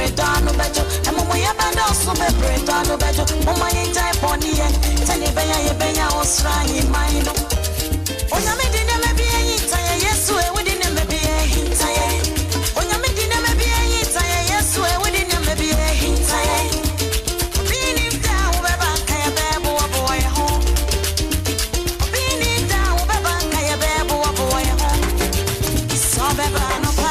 Bredano Bejo, and Moya Bando Super Bredano Bejo, Mama Yenta Pony, Tani Benya was trying mine. Onyame dine me bi ayita Yesu e wodine me bi ayita ye. Onyame dine me bi ayita Yesu e wodine me bi ayita ye. Bini da wo beba kaya bebo wo ye ho. Bini da wo beba kaya bebo wo ye ho. So beba no pa.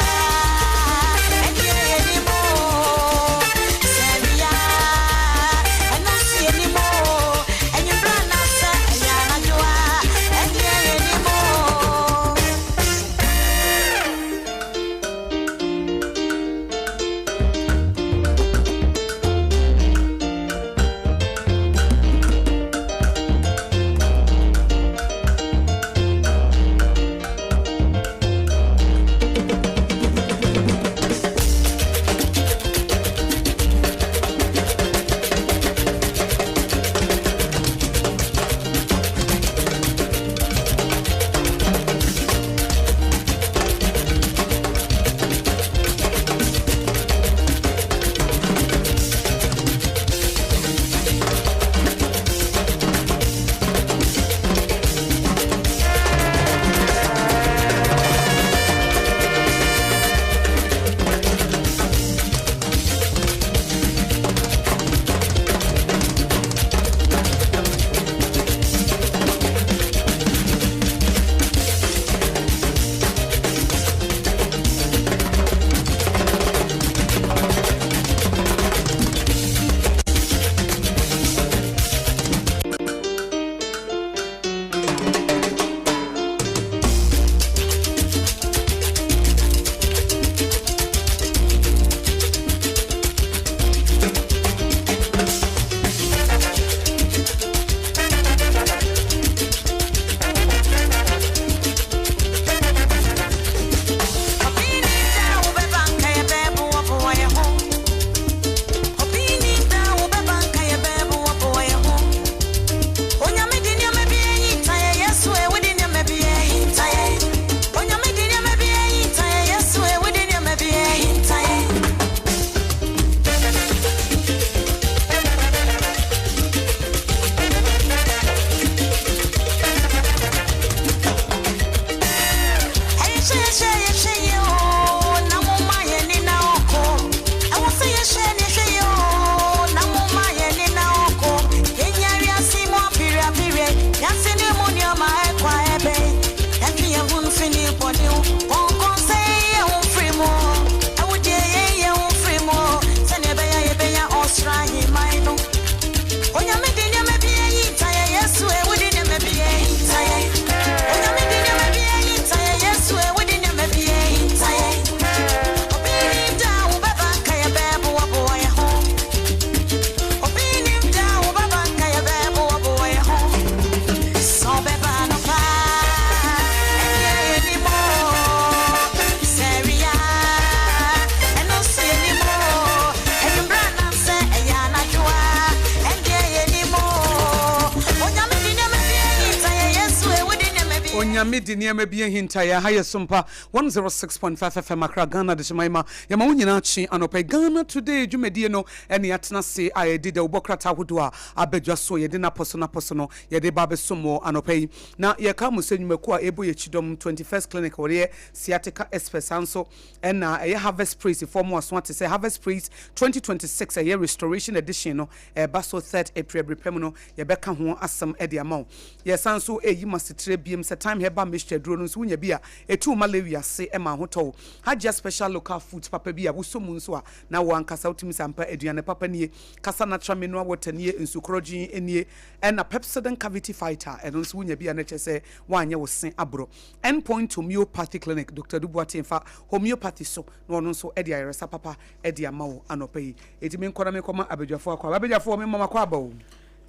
Nyamidi niame bia hinta ya haya SOMPA 106.5 FM Accra Ghana de Shemaima ya mawunyina chi anopa Ghana today dwumedie no ene atena se ayedide obokrata hodo a abedwa so yede na poso no yede ba besomo anopa na ye ka musenyumeku a ebo ye chidom 21st clinic wore sciatica express anso ena ye harvest praise for mo aso ate say harvest praise 2026 a year restoration edition no baso 3rd April brepem no ye beka ho asem e de amaw ye sanso eyi masitre biem se time heba mixture duro no so nya bia etu malaria se e ma hoto haja special local food papa bia wosomu nso a na wo ankasa utimi sampa aduane papa nie kasa natural mineral water nie nsukroji enie and a pepsodent cavity fighter and nso nya bia na chese wanye wo sen abro endpoint homeopathy clinic Dr. Dubuate mfa homeopathy so no no nso e dia yeresa papa e dia mawo anopai etimi nkora me koma abedwafo akwa abedwafo me mama kwa abawo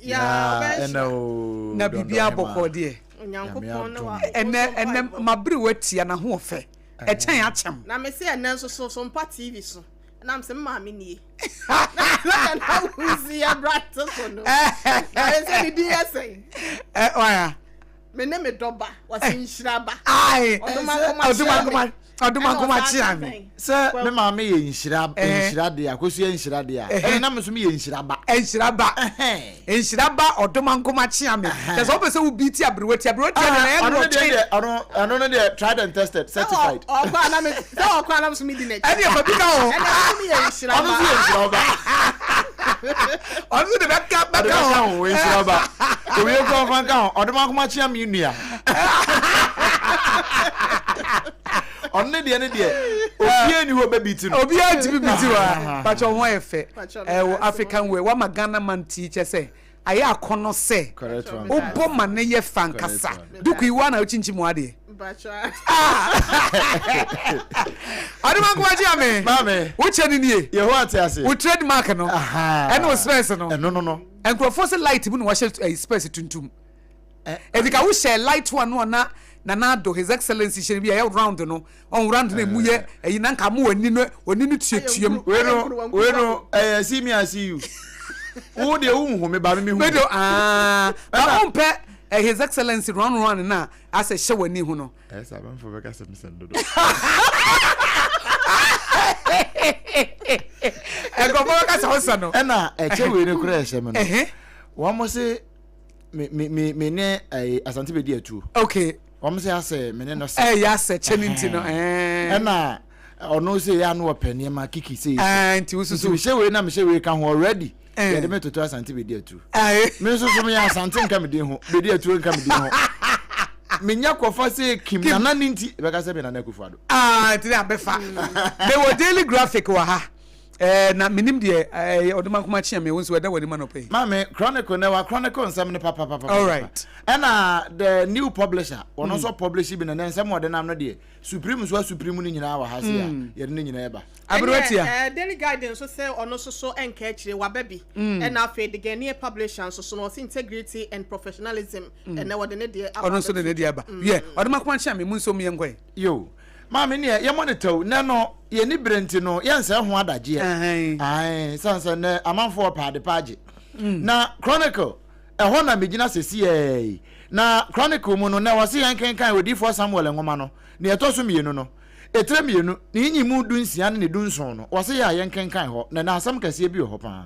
ya na bibia boko de Nyankopon no ene mabri watia na ho ofe e chen achem na me se ene so SOMPA TV so na me se maame nie na uzi ya brato so no na se di dia sei oya me ne me doba wasin shiraba ai oduma Oduma kuma chiame. Sir, me mama ye inshira de AKOSUA inshira de a. E na me so me ye inshira ba. Inshira ba. Inshira ba oduma kuma chiame. There's always a beat abrewati na no dey tried and tested certified. Oh, na me so kwa na so me di na. Any of bika o. And na me ye inshira ba. Onu de beka o. Inshira ba. We go fan kan oduma kuma chiame nua. Onne de ne de obia ni ho babiti no obia tibi biti wa pacho ho efe African way wa magana man teacher say aye akono say obo ma ne ye fankasa duku iwa na ochinchi mu ade Pacho aduma ko aji ame mame uche ni nie ye ho atiase u trademark no e no space no no enkrofo se light bu no wa share space tuntum edika wo share light one no na Nanado, His Excellency should be a round no on round the muye, a yankamu and nino tuium. We see me, I see you. Oh, the who me by me. Pet His Excellency run now as a show ni huno. Yes, I went for vacation. I go back as Hossano. And now, a chair with a crash. One must say, me ne a Santibe dear too. Okay. Say I say me no say yes cheninti no na ono say ya no opani ma kiki say nti ususu we share we na me share we kan already ya de me toto asante be dia tu me so me asante nka me de ho be dia tu nka me de ho me nya kofa say kim na ninti be ka say be na na kufu ado nti na befa they were daily graphic wa ha na minim de oduma kuma chia me wonso weda wani manopay mama chronicle na wa chronicle nsam ne papa all right and the new publisher one also publish bi na nsam wode nam no de supreme ni nyina wa ha se ya ye ne nyina eba abrotia daily guidance so say ono so enka chire wa baby and afa de gani publisher so no integrity and professionalism and na wode ne de ono so ne de aba ye oduma kuma chia me munso me nkwe yo mama ne ye monitor na no ye ni brenti no ye nsa ho adagye sansa na amanfo paade page na chronicle ho na megina sesi na chronicle mu no na wase yan kenkan odifo Samuel Ngoma no ne etoso mienu no etre mienu ne nyimu dunsia ne dunson no wase ya yan kenkan ho na asam kase bi ho pa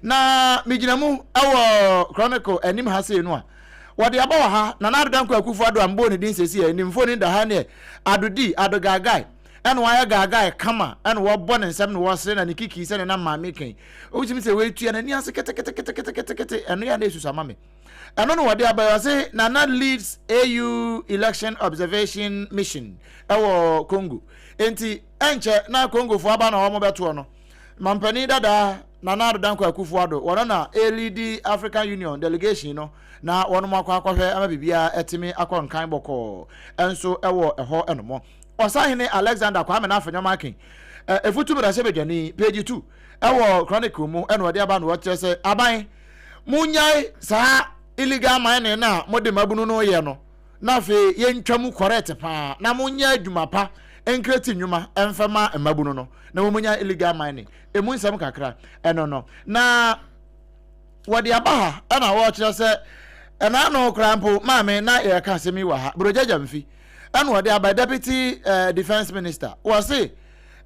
na megina mu awo chronicle anim ha se no a wode aba wa ha na nadanko akufo ado ambo ne din sesi nimfo ne da ha ne adodi adogagai and why gaga kama and what born and seven was and the kiki said and I'm making. Which means a way to an Indian and we are Jesus amame. I don't know what they are, but I say Nana leads AU election observation mission. Our Congo. Enti enche na Congo for abana wa mobatuano. Mampani dada Nana danko akufuado. Wana LED African Union delegation no. Na one more kwa bibia etimi akwa nkan boko. Enso ewo eho enomo. Osahene Alexander Kwame na afanya making efutu bra sebedwani page 2 ewo chronicle mu eno de aba no wote se aban munyai sa illegal mining na mode mabunu no ye no na fe ye ntwam correct pa na munya adwuma pa enkreti nwuma emfema mabunu no na munya illegal mining emu nsam kakra eno no na wode aba ha na wo kire se ena no krampo maame na ye ka semi wa ha brojaja mfi and what they are by deputy defense minister was say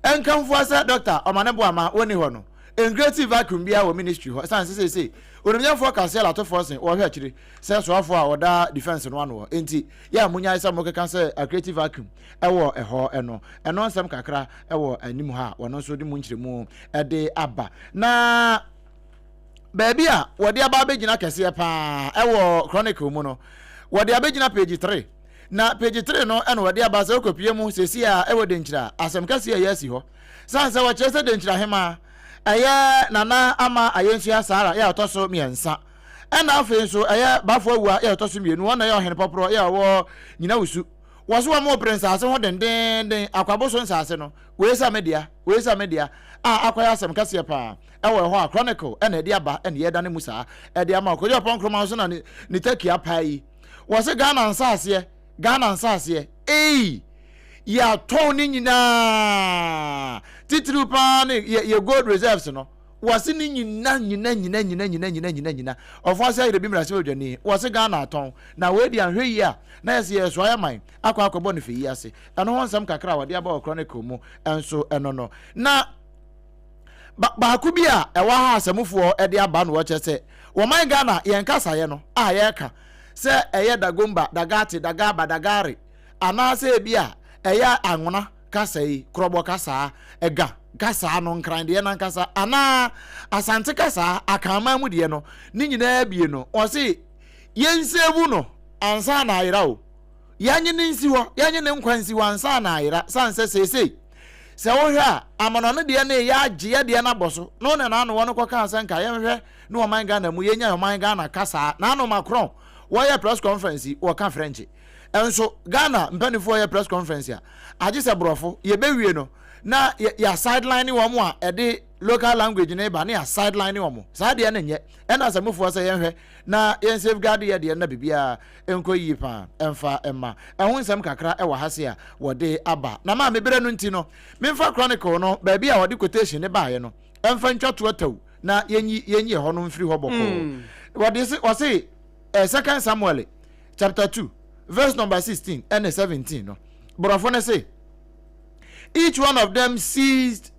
and come for say doctor omaneboama woni ho no en great vacuum bia wo ministry ho san say onimnya for cancel ato force wo hwe akiri say so afo a oda defense no ano enti ya munya isa mo keka say a creative vacuum ewo eho eno nsam kakra ewo anim ha wono so di mu nkyiremu de aba na baby a wode aba begina kese pa ewo chronicle mu no wode abegina page 3 na page 3 no eno wade abasa okopie mu sesi a ewo denkyira asem kase ya yasi ho sansa wa chese denkyira hema aya nana ama ayensu ya sara ya otoso miensa ena afen so aya bafo awua ya otoso mienu wona ya ohene popro ya wo nyina wusu waso wa mo prince ase ho den akwaboso nsase no weesa media akwaya asem kase pa ewo ho a chronicle ena de aba ena ye dane musa e de ama okoje pon so na ni taki apai wose Ghana nsase ya ton ni nyina titiri pa ne ye gold reserves no wase ni nyina of wase ayre bi mrase odwane wase Ghana aton na we di anhwe yi a na yesi yeso ayaman akwa no fe yi ase eno ho nsam kakra wade aba chronicle mu enso eno no na ba ku bi a ewa ha asamufo e de aba no wo chese wo man Ghana yen kasa ye no a ye ka se eye dagomba dagati dagaba dagari ana se bi a eye anwona kasa yi krobo kasa ega kasa no nkran de na kasa ana asante kasa akama mu de no ni nyina bie no o se yensebu no ansa na ayira o yanye ne nsi ho yanye ne nkwansi wansa na ayira sanse sesei se wo hwe a amano no de na ya agye de na boso no ne na no wono kwaka ansa nka ye hwe no man Ghana mu yenya man Ghana kasa na no Macron wo ye press conference wo ka French enso Ghana mpanifo ye press conference a agye se brofo ye bewie no na ya sideline wo mo a ede local language na ba na ya sideline wo mo sa de na nye ena asamufo se ye hwe na yen safeguard ye de na bibia enko yi pa emfa emma ehun nsem kakra e wa hase a wo de aba na ma mebere no ntino memfa chronicle no ba bia wo de quotation ne ba ye no emfa ntwato ataw na yenyi ho no mfiri ho boko wo de se 2 Samuel chapter 2 verse number 16 and 17 no brofo ne say each one of them seized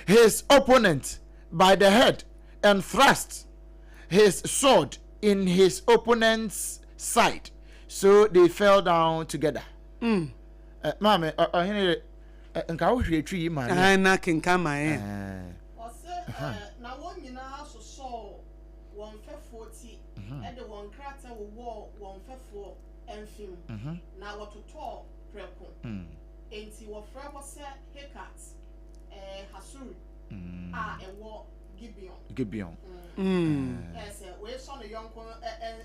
his opponent by the head and thrust his sword in his opponent's side, so they fell down together. Mama, nka wo hwe twi ma na na kenka ma e na won nyina so won fefo ti e de won krata wo won fefo enfim na wototo preko enti wo fra ko se Hekat Hasuri a ewo Gibeon yes we so no yonko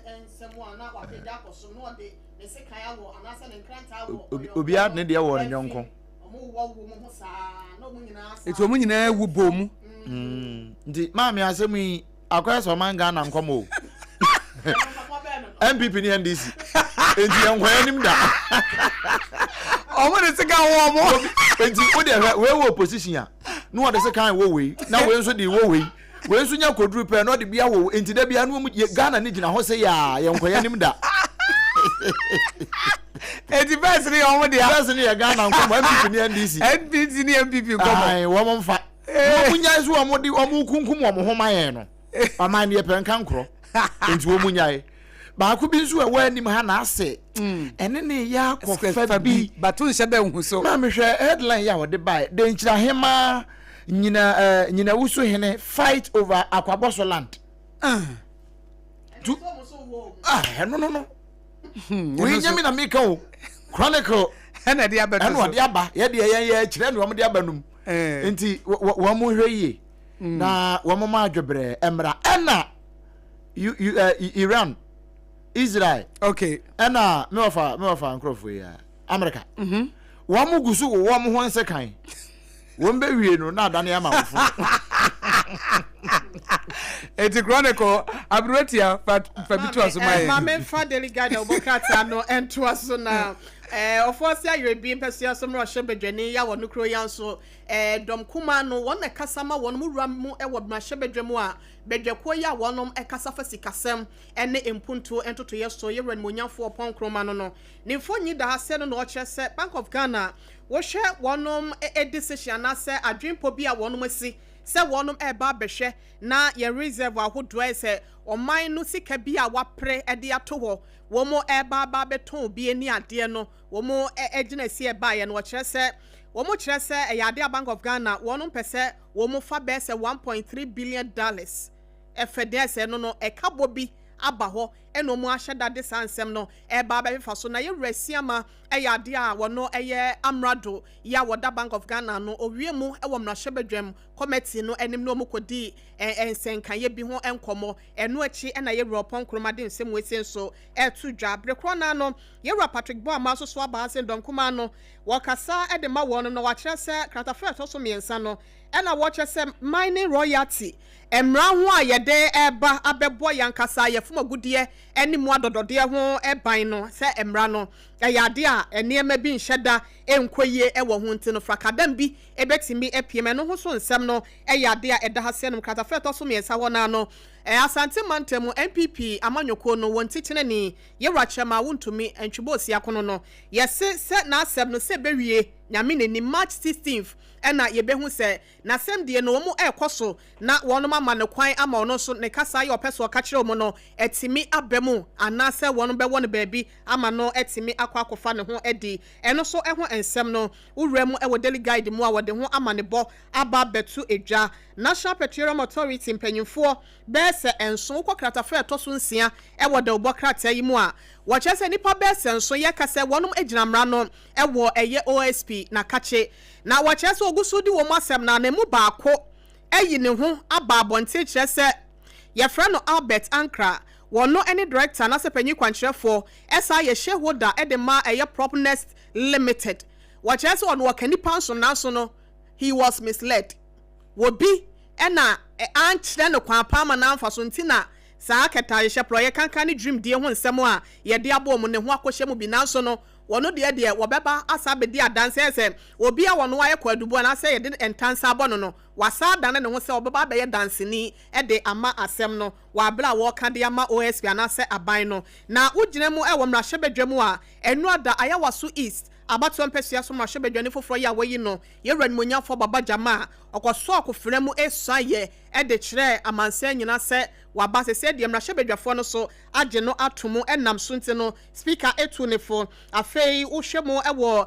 ensemu na wa peda koso no de ne se kan awo anase ne nkranta awo obia ne de wo nyonko omo wo mo ho saa na omo nyina saa eto omo nyina wu bomu ndi maami asemu yi akwai so man Ghana nkomo MPP ni NDC enti enkwaya nim da omo de se kan wo mo enti wo de we wo opposition a no wo de se kan wo we na we nso de wo we nso nya koduru pe no de bia wo enti da bia no mu Ghana ni gina ho se ya enkwaya nim da enti best ni omo de best ni ya Ghana nkomo MPP ni NDC ni MPP nkomo ai wo mo mfa wo munya so wo mo de wo mu kunkum wo mo ho mayen no aman de pe nkan kro enti wo munya ba ku bi nso e wa anim ha na ase ene ne ya kofa bi batun hye da hu so ma me hwe headline ya wo de bai de nchira hema nyina wusu hene fight over Akwaboso land no we nyami na meka o chronicle ena de abeto ena de aba ye de ye kire ne wo de aba num enti wo mo hwe yi na wo mo ma adwebre emra ena Iran Israel okay ena me ofa nkrofo ya America wo mo gusu wo mo ho nse kan wo mbe wie no na adane ama wofo eti chronicle abrotia fabitu asomaye ma me fa delegate obokata no ento aso na ofosi ayebi mpese so mro hyebedwani ya wono kro yanso dom kuma no wona kasama wono muram mu e wodma hyebedwamu a bedwako ya wonom kasafa sikasem ene empunto entoto yeso yeran monyafo ponkroma no nimfo nyi da hase no o kyese Bank of Ghana wo hwe wonom decision na se adwempo bi a wonom asi se wonom eba behwe na ye reserve ahodo ese oman no sika bi a wapre ede ato ho wo mo eba ba beton bi ani ade no wo mo egina si eba ye no kire se wo mo kire se eyade Bank of Ghana wonom pese wo mo fa be se 1.3 billion dollars efedese no ekabo bi aba ho eno mu ahyeda de sansem no eba ba fa so na ye resiama eyade a wono eye amrado ya woda Bank of Ghana no owiemu ewo mrahwebedwam committee no enim no mukodi ensenkan ye bi ho enkomo eno achi na ye ropon kromade nsem wesen so etu dwa brekro na no ye Patrick Bo amaso so aba hasen donkuma no wakasa ede ma wono no wa kire se kratafa to so miensa no ena wo kire se mining royalty emra ho a yede eba abebo yankasa yefuma gudie eni mu adodode ho eban no se emra no eyade a eniema bi nheda enkoye e wo ho nti no frakadam bi ebetimi epiem no ho so nsem no eyade a eda hase no kratafa to so miesa ho na no asante mantemu MPP amanyoko no won titene ni yewrachema wontumi entwebo osia kono no yese se na asem no se bewie nyame ni March 16th ena yebehu se na asem de no mo ekoso na wono mama ne kwan ama ono so ne kasa ye opeso ka kire mo no etimi abemu anase wono be wono baabi ama no etimi akwakofa ne ho edi eno so eho ensem no uremu ewo daily guide mu a wode ho ama ne bo aba betu edwa National Petroleum Authority mpanyimfo bese enso kwokrata fa etoso nsia ewo de obokrata yi mu a wachese nipa bese enso ye kase wonum ejina mra no ewo eye OSP na kache na wachese ogusudi wo masem na nemu baako eyi ne ho aba abonte chese ye fra no Albert Ankra wono any director na sepanyi kwankyerefo esa ye shareholder edema eye Propnest Limited wachese ono wakani panso na so no he was misled wobi ena ankyerɛ no kwa pama na amfa so ntina saa keta ye hye proye kankan ne dream die ho nsɛm a ye de abo mu ne ho akɔhyɛ mu bi nanso no wono de wobɛba asa be di adanse sɛ obi a wono ayɛ kwadubu na sɛ ye de entansa abɔ no no wasa dane ne ho sɛ obɛba be ye danseni de ama asɛm no wa bla wo ka de ama OSP na sɛ aban no na wogyina mu wɔ mmarahyɛ badwa mu a enu ada ayawaso east abato mpɛsia so mmarahyɛ badwane foforɔ ya wayi no yɛwura nimonyafo baba jama ɔkɔso akofrɛ mu esuaye de kyerɛ amansa nyina sɛ waba sɛ de mmarahyɛ badwafo no so agye no atomo enam so nti no speaker etu ne fo afei wohwɛ mu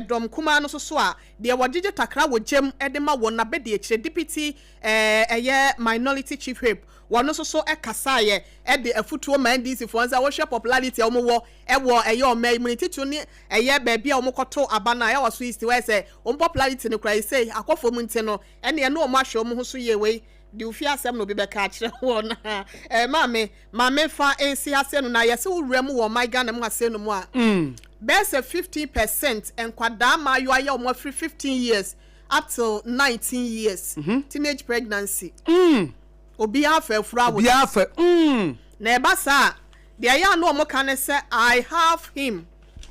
dom kuma no so a de wɔgyegye takra wɔ gyem de ma wɔ na be de kyerɛ deputy minority chief whip wono so kasaye de afutuo ma NDC fo nza wo hwe popularity o mo wo o ma immunity to ni baabi a o mo koto abana ya waso east we say o popularity ne krai say akofo mu nti no ene no o mo ahwe o mo ho so ye we di ofi asem no bi be ka kire wo na mame fa ensi ase no na yese wo wura mu wo my Ghana mu ase no mu a best 50% enkwada ma yo aye o mo 15 years up till 19 years teenage pregnancy obi afa fura wo obi afa na eba sa de ya no mo kan say I have him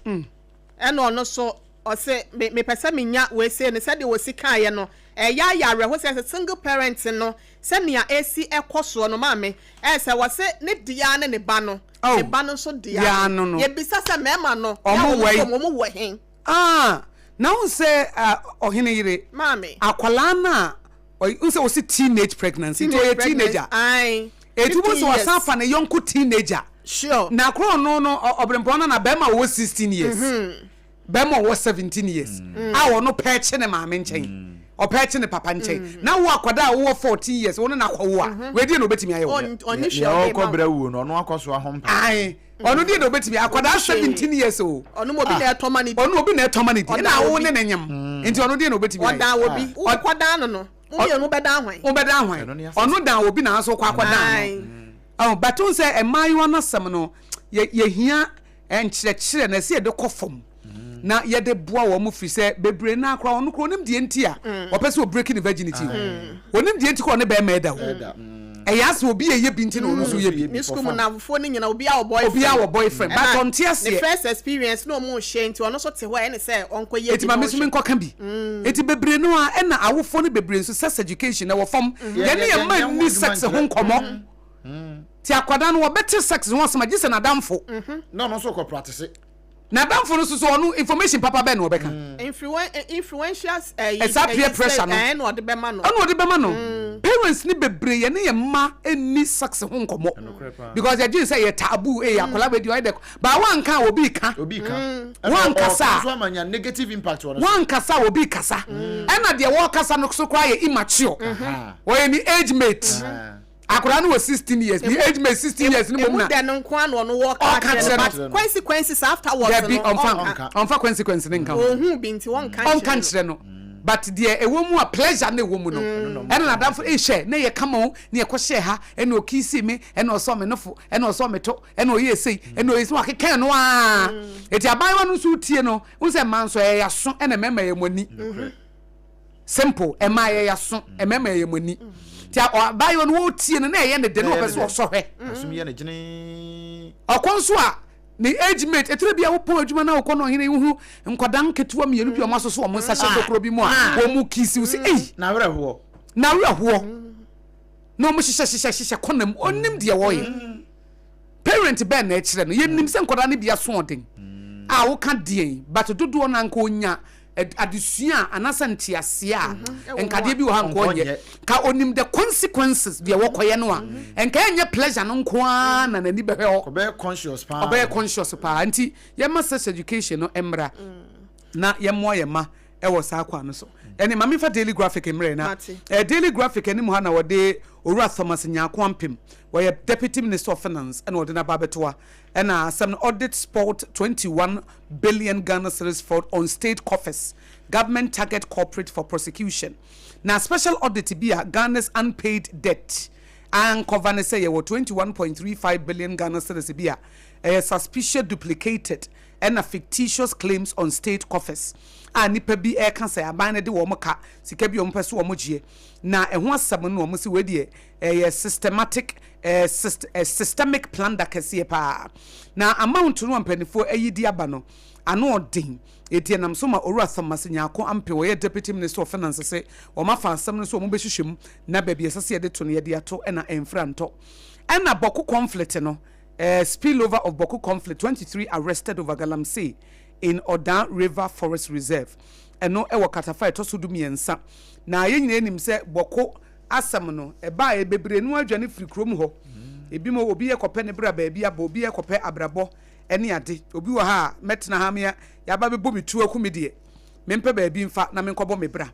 eno no so o say me pese menya we say ne say de wo sika ye no ya yare ho say single parent no say nea AC ekoso no maame say wo say ne dia ne ba no ne ba no so dia ye bisa say mema no ya mo wo hen now say Oheneyere maame akwala na unse was teenage pregnancy to a teenager aye etubo so wasafa na yonko teenager sure na kro no obrempona na bema wo 16 years bema wo 17 years a wo no peche ne maame nchen o peche ne papa nchen na wo akwada wo 14 years wo na kwawo a we die no betimi aye wo oni sure o kobra wu no no akoso ahompa aye ono die no betimi akwada 17 years o ono mo bi na etomanity ono obi na etomanity na wo ne nyam enti ono die no betimi aye oda wo bi wo kwada no no beda ahwan ono dan obi na so kwa dan batun say emayiwa na sam no ye hia enkyerɛkyerɛ na se de kɔfom na ye de boa wo mu fi se bebre na akra ono kro nim de ntia opese o breaking the virginity onim de nti ko ne be meda wo eyas obi ye bi nti na ono so ye bi ni school na afofo ni nyina obi a boyfriend but on tears the first experience no mo share nti ono so te ho ene say onko ye eti ma mesu me nkoka bi eti bebre no a ena awofo no bebre so sex education na wo fam ye ne ye ma ni sex ho nkomo ti akwada no wo better sex ho asema gise na damfo no so ko practice na damfo no so onu information papa be no beka influentials peer pressure no no de be ma no parents ni bebre ye ne ye ma eni sex ho nkomo because you say ye taboo akola be di o de ba wan kan obi ka wan kasa so amanya negative impact on wan kasa obi kasa na de wo kasa no so kwa ye immature or ni age mate akura no 16 years the age mate 16 years ni mo na de no kwa no work consequences afterwards there be on consequences ni nkan ohun bi nti won kan kire no but the ewo mu a pleasure na ewo mu no ena na damfo share na ye kama o na ye ko share ha ena o kisi me ena o so me nofo ena o so me to ena o ye sei ena o yesi wa keken no a eti abanwa no so tie no unse manso ye yaso ena mema ye moni simple ema ye yaso emema ye moni ti abanwa no wo tie no na ye ne de no be so so hwe asum ye ne gene okonso a ne age mate etre bia wo pon adwuma na wo kono hene hu nkwadan ketewa mienu bi o maso so o mo nsa hye dokoro bi mu a wo mu kisi wo se na werɛhoɔ no mo hye konam onim de wo ye parent ben na ekire no yenim se nkwadan ne bia so oden a wo ka de but dodo na nka onya adesua anasa ntiase a enkade bi wo ha nko onye ka onim the consequences de wo koye no a enka enye pleasure no nko a na nani behwe o obey conscious pa anti ye ma sex education no emra na ye mo ye ma e wo sa kwa no so ene ma me fa daily graphic emre na daily graphic ene mu ha na wo de Owura Thomas Nyako Ampem where Deputy Minister of Finance and Odina Babetoa and some audit sport 21 billion Ghana cedis fraud on state coffers. Government target corporate for prosecution. Now special audit be Ghana's unpaid debt and cover say 21.35 billion Ghana cedis be a suspicious duplicated and a fictitious claims on state coffers. Nipa bi e kan say aban de wo moka sika bi o mpeso wo mogie na eho asam no mo si wedie systematic systemic plan da kase pa na amount no ampanifo ayidi aba no ano odin etie nam so ma Owura Thomas Nyako Ampem wo Deputy Minister of Finance say wo mafa asam no so mo behwehwem na ba bi esase de to no de ato na emfranto na Boko conflict no spillover of Boko conflict 23 arrested over Galamsey in Odan River Forest Reserve eno ewo katafa etoso du miensa na ye nyina enim se Boko asam no eba e bebre nu adwane firi krom ho ebi mo obi ye kope ne bra ba bia ba obi ye kope abrabo ene ade obi wo ha metena ha me ya ba be bomi tu akumi de mempe ba bi mfa na menkobo me bra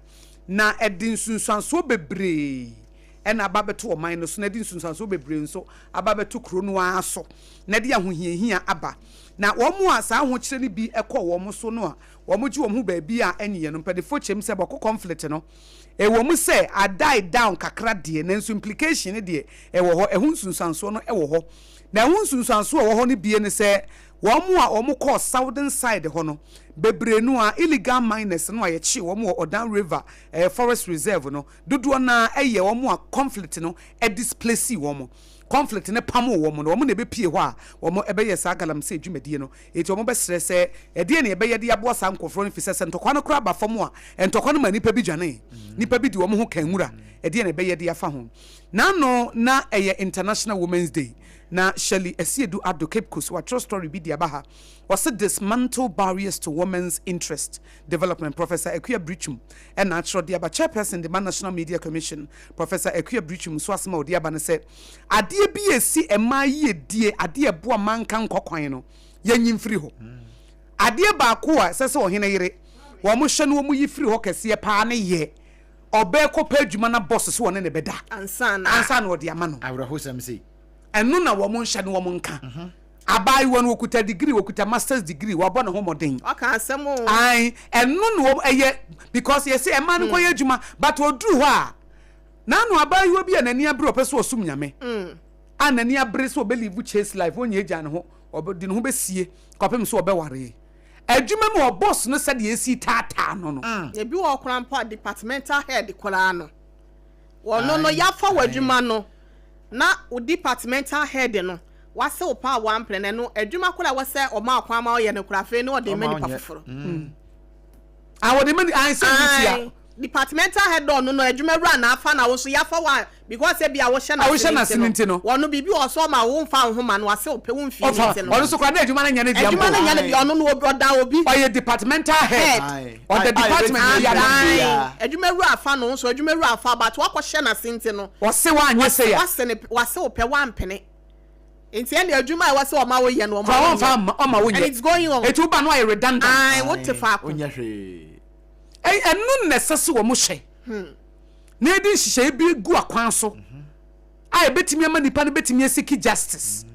na edin sunsanso bebre ena ababeto o man no so na edin sunsanso bebre nso ababeto kro no aso na de ahohiahia aba na womu asa ho kire ni bi ekọ womu so no a womu ji womu ba bi a enye no pedefo chem se Boko conflict no e womu se a die down kakra de na nso implication de e wo ho ehun sunsanso no e wo ho na ehun sunsanso wo ho ni bi ne se womu a womu call southern side ho no bebre no a illegal miners no a ye chi womu Odan River Forest Reserve no dodo na eye womu a conflict no e displace womu conflict ne pamo wo mo no mo ne be pie ho a wo mo ebe ye sa Galamsey dwumadie no eti wo mo be sere se ede ne ebe ye de abo sa nkofro no fise se ntokwa no kra ba fam a ntokwa no ma nipa bi dwane nipa bi di wo mo ho kan nwura ede ne ebe ye de afa ho na no na eye International Women's Day na Shirley Esiedu Ado Cape Coast wa true story bi dia baha was dismantle barriers to women's interest development. Professor Ekuya Brichum and natural dia ba chairperson the National Media Commission Professor Ekuya Brichum so asema odia ba ne said ade bi esi ema ye die ade ebo manka nkokwan no yanyim free ho ade ba ko a sese OHENEYERE wo mo hye no wo mo yi free ho kese pa ne ye obe ko pa adwuma na boss so wona ne beda ansa na odi ama no awraho sam sei eno na wo mo hye no wo mo nka abai won wokuta degree wokuta masters degree wo abɔ no homoden aka asɛm ai eno no eye because you say e man ko ye adwuma but oduru ho a na no abai wo bi anani abre opese osum nyame anani abre so believe chase life onye agya ne ho obodi ne ho besie kopem so obeware adwuma mu boss no said esi tata no no ebi wo krampa departmental head kola no wono no yafa wadwuma no na o departmental head no wase o pa one plan no adwuma kola wase o ma akwa ma o ye ne kura fe no o de mani pafoforo wo de mani I say departmental head no no adwuma wura na afa na wo so yafa wa because e bia wo hye na sinti no wono bibi o so ma wo mfa ho ma no wase o pe wo mfi ni no wono so kwa na adwuma na nya ne dia adwuma na nya ne bi ono no obi oda obi o ye departmental head or the department ya adwuma wura afa no so adwuma wura afa but wo hye na sinti no wase wa anya se ya wase o pe wa mpene enti ene adwuma e wase o ma wo ye no o ma wo ye and it's going on etu ba no ay redundant what the fuck onya hwe enu nesese wo mo hye na edi hye bi gu akwan so ai betimi ama nipa no betimi seek justice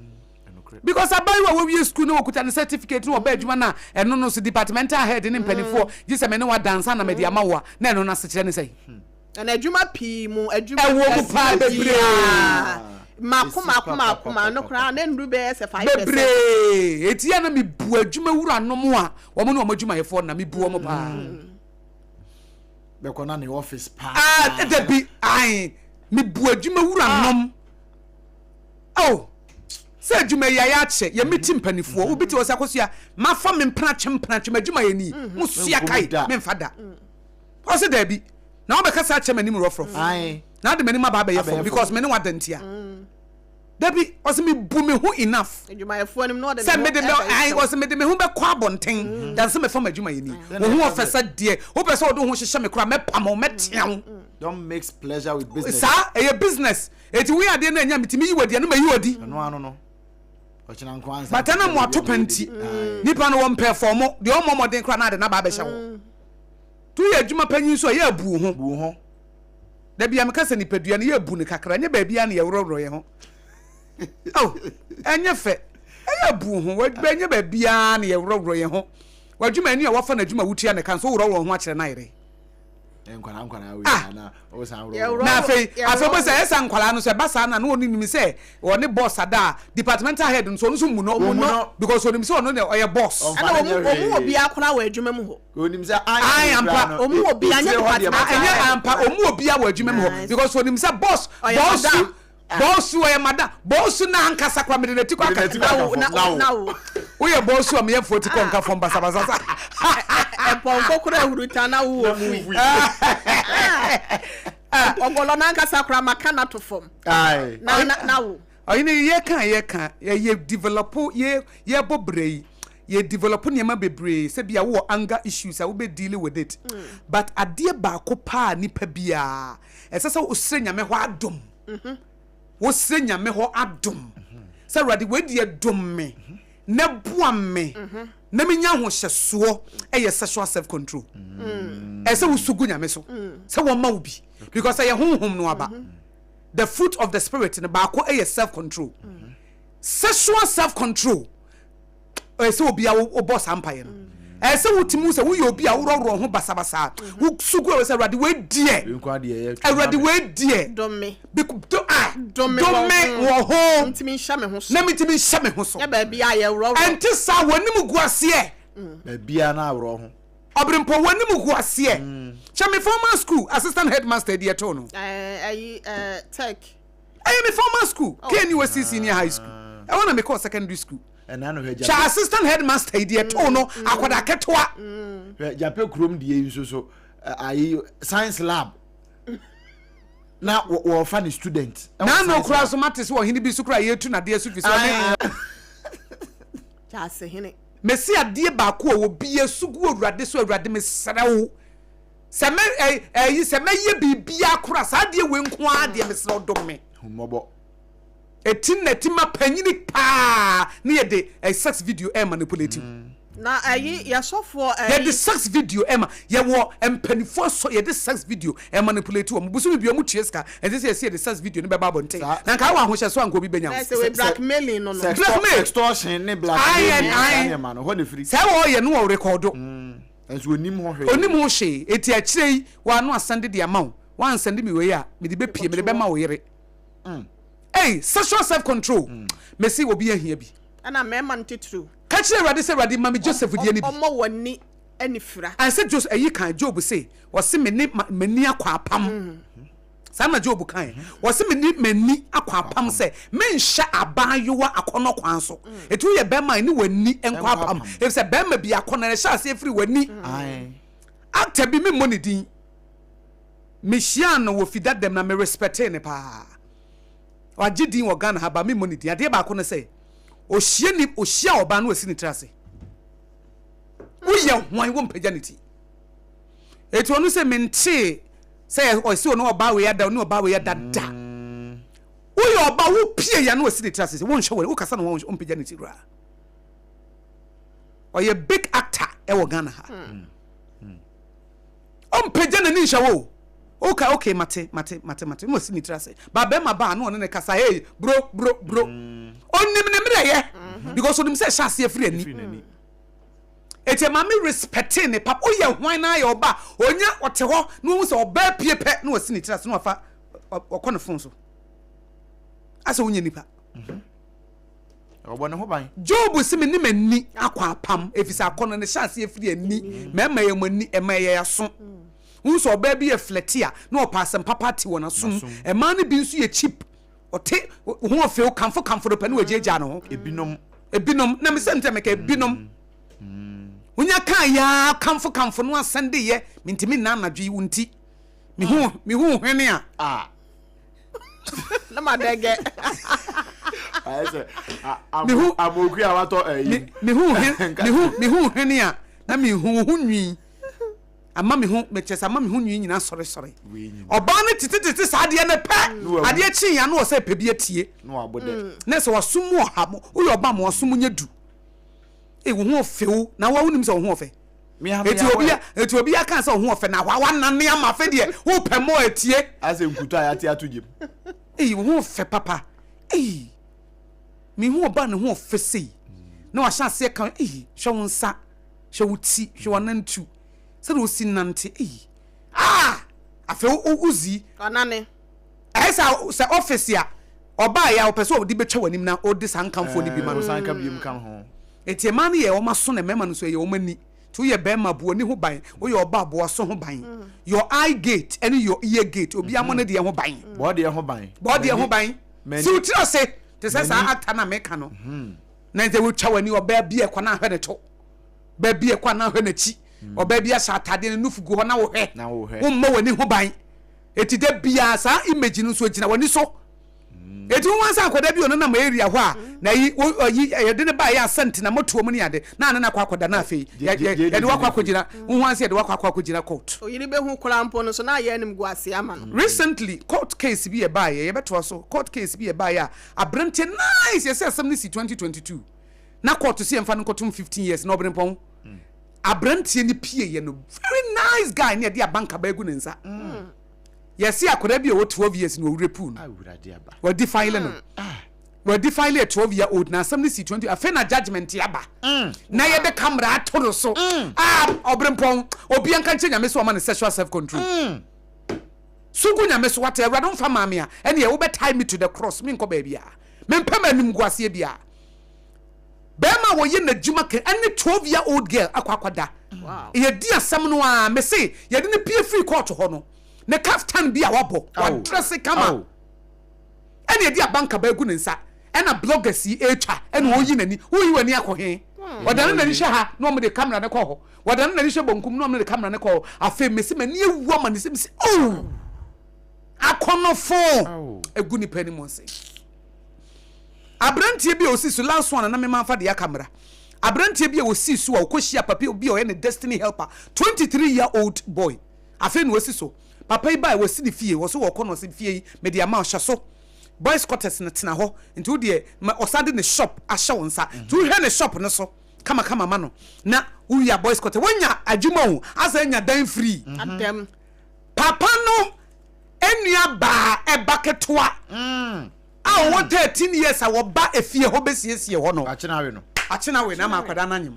because abai wa we school no okuta ne certificate no ba adwuma na eno no so departmental head ne mpanifo gise me ne wa dansa na me dia ma wo na eno na sekire ne sei na adwuma pi mu adwuma e wo pa bebre makuma no kra na ndu be se 5% bebre etia na me bu adwuma wura no mo a wo mo no mo adwuma yefo na me bu wo mo pa be kona ne office pa de bi ai me bu adwuma wura nom oh say adwuma ya ache ye meeting panifo obi te wose akosua mafa me mpratwe adwuma ye ni musua kai me mfada o se da bi na obekasa ache manim rofrof na de manim aba ye for because me ne wadantia Debbie was me boom who enough. You my phone him no de. Send me the I was me who be kwa bonten. Dan se me from adwuma yini. Who officer dear. Who person do ho hye me kra me pam me tiam. Don't mix pleasure with business. Sir, a business. Eti we ade na nya mitimi yiwadi no mayiwadi. No. Ochina nkwanza. But na mo atopanti. Nipa no won perform. De o momoden kra na de na ba be hye ho. Tu ye adwuma panyin so ye abu ho. Debbie am kase nipadua ne ye abu ne kakra nya ba bia ne ye wororo ye ho. Oh, enye fe. Eya bu ho, wadbenye ba bia na ye wororo ye ho. Wadwuma ani a wafa na adwuma wutia ne kan so wororo ho akere na yere. Nkwana we na o san wororo. Na fe bo say esa nkwala no so ba sa na no oni nim say woni boss ada departmental head so no mu no because oni say ono ne oye boss. Ana omu obi akora wa adwuma mu ho. Oni say I am pa omu obi anya department. Anya am pa omu obi a wa adwuma mu ho because oni say boss Bosu ya mada bosu na ankasa kwa mede neti kwa na wo ye bosu am ye foti ko nka fom basa epon kokura huruta na wo ogolo na ankasa kwa makana to fom na wo oyini ye kan ye develop ye bobrei ye develop niam bebree se bia wo anger issues a wo be deal with it but ade ba ko pa nipa bia esese wo sre nyame ho adom wo sre nyame ho adom se radi we die dom me na bua me na menya ho hyeso eye sexual self control ese wo sugu nyame so se wo ma obi because eye honhom no aba the fruit of the spirit ne ba ko eye self control sexual self control ese obi a wo boss empire no ese wutimu se wo ye obi a wo roro ho basabasa wo sugu we se radi we die radi we die dom me dom me wo ho ntimi hya me ho so na mitimi hya me ho so ya ba bia ye roro enti sa wanimu guase ba bia na awro ho obrempo wanimu guase chame formal school assistant headmaster dia to no tech me formal school Kenny was senior high school I want to make a secondary school and I know her assistant headmaster dia to no akwada ketwa jape krom die so I science lab na wo fan student na no kura so matters wo hini bi so kura yetu na de so fi so ja se hini mesi ade ba ko wo bi esugu awurade so awurade me srewo se me se me ye bibia kura sa de we nko ade me srewo dom me humobo etin na tima panyini pa na ye de sex video manipulative na ya sofo ye de sex video ye wo empanifo so ye de sex video manipulative mo busu bi o mu chieska e say ye de sex video ne be ba bonten na ka wa hohye so anko bi benya say blackmailing no extortion ne blackmailing man ho ne free say wo ye no wo record enso onim ho hwe onim ho hwe eti akirei wa no asande de ama wo ansande mi we ya me de be pie me de be ma wo yere hey sexual self control me see obi ahia bi ana me man titru Catching ready say ready mami Joseph di ani bi omo woni anifra and say Joseph ayi kan Job say was me ni akwa apam sama Job kan was me ni akwa apam say menhya abayowa akono kwan so etu ye be man ni wani enkwa apam if say be ma bi akono na sha say free wani actor bi me money din me hia no wo fida dem na me respect ne pa wagye din wo Ghana ha ba me money din ade ba akono say ohia oba no asini trase uye hwan wo mpaganity etu onu se mente say o si onu oba we yada onu oba we yada da uye oba wo pie ya no asini trase wo nhwe wo kasa no wo mpaganity ra oye big actor e wo Ghana ha mpagana ni nhwe okay mate mo asini trase ba be ma ba no ne kasa hey bro onim ne mreye because onim say shase afri ani ete ma me respecting ne papa oye hwan na ye oba onya ote ho no say oba piepe na wasini trase no afa okono fon so asa onya nipa obo ne ho ban Job simi ni mani akwa pam efisa akono ne shase afri ani mema ye mani ema ye yaso unso oba bi e fletia na opasem papa ti wona sum ema ne bi nso ye cheap ote ho afeo kamfo do pɛ ne wagyeagya no ebinom na me sente me ka ebinom wonya kan ya kamfo no asende ye mentimi na anadwe wunti me hu hwene a na madege ayese amoku a wato me hu hwene a na me hu nwi ama me hu me chesa ama me hu nwi nyina sore oba ne tititi saade ne pe ade chi ya no se pe bi atie no abode na se wasomu ohamo uyo oba mo wasomu nyedu wo hu ofew na wa wonim se wo hu ofe Ethiopia kan se wo hu ofe na wa nane ama fe de wo pe mo atie ase nkuto ayate atugim wo hu ofe papa me hu oba ne hu ofe sei na wa sha se kan hwe wo nsa hwe wo ti hwe wo nantu se do si nante afe uzi anane se office ya oba ya opese odi betwa wanim na odi sankamfo ni bi ma no sanka biem kan ho eti ma ne ye wo maso na mema no so ye wo mani to ye be ma bo ni ho ban wo ye oba bo so ho ban your eye gate and your ear gate obi amone de ho ban bo de ho ban si utira se te se sa ata na meka no na ze wo twa wani oba bi e kwa na hwe ne to ba bi e kwa na hwe na chi oba bi asa atade ne nufugu ho na wo hwe wo mma wani ho ban eti de bia sa image no so gina wani so eti wansa akoda bi ono na ma area ho a na yi de ne ba ya sent na moto mu ne ade na na akoda na afei ye de wakwakwagina wansa ye de wakwakwagina court oyiri be hu korampo no so na ye nim guase ama no recently court case bi e ba ye beto so court case bi e ba ya abrante nice ye say assembly 2022 na court si emfa no kotum 15 years na obrempon abrante ni pie ye no very nice guy ne de abanka ba egu ne nsa yes akoda bi o 12 years no repu no we defile no we defile a 12 year old na assembly C20 afena judgment yaba na ye be camera atoro so obrempon obi anka nche nyame so man sexual self control sugu nyame so wata ewra don fa maame a ene ye wo be tie me to the cross me nko ba bia me mpem anim guase bia bema wo ye na djuma ke ene 12 year old girl akwakwada ye di asem no a me say ye de ne pie free court ho no ne kaftan bi a wabo wa dress kama ene ye di abanka ba egu ne nsa ena bloggers yi echa ene oyi nani oyi wani akohe wadane nani hye ha no mo de camera ne ko ho wadane nani hye bonkum no mo de camera ne ko ho afa me se mani ewu ama ne se akonofo egu ni pani mo se abrantie bi osi so last one na me manfa de ya camera abrantie bi osi so a okohia papa obi o ye ne destiny helper 23 year old boy afa no osi so papa iba we si di fie wo so wo kono si fie me de ama hye so boys quarters na tena ho nti wo de osade ne shop ahye wonsa tu hwe ne shop no so kama ma no na wo ya boys quarters wonya adwuma hu asa nya dan free adem papa no enua ba ebaketoa wo 13 years a wo ba efie ho besiesie ho no achina we na makwada na nyim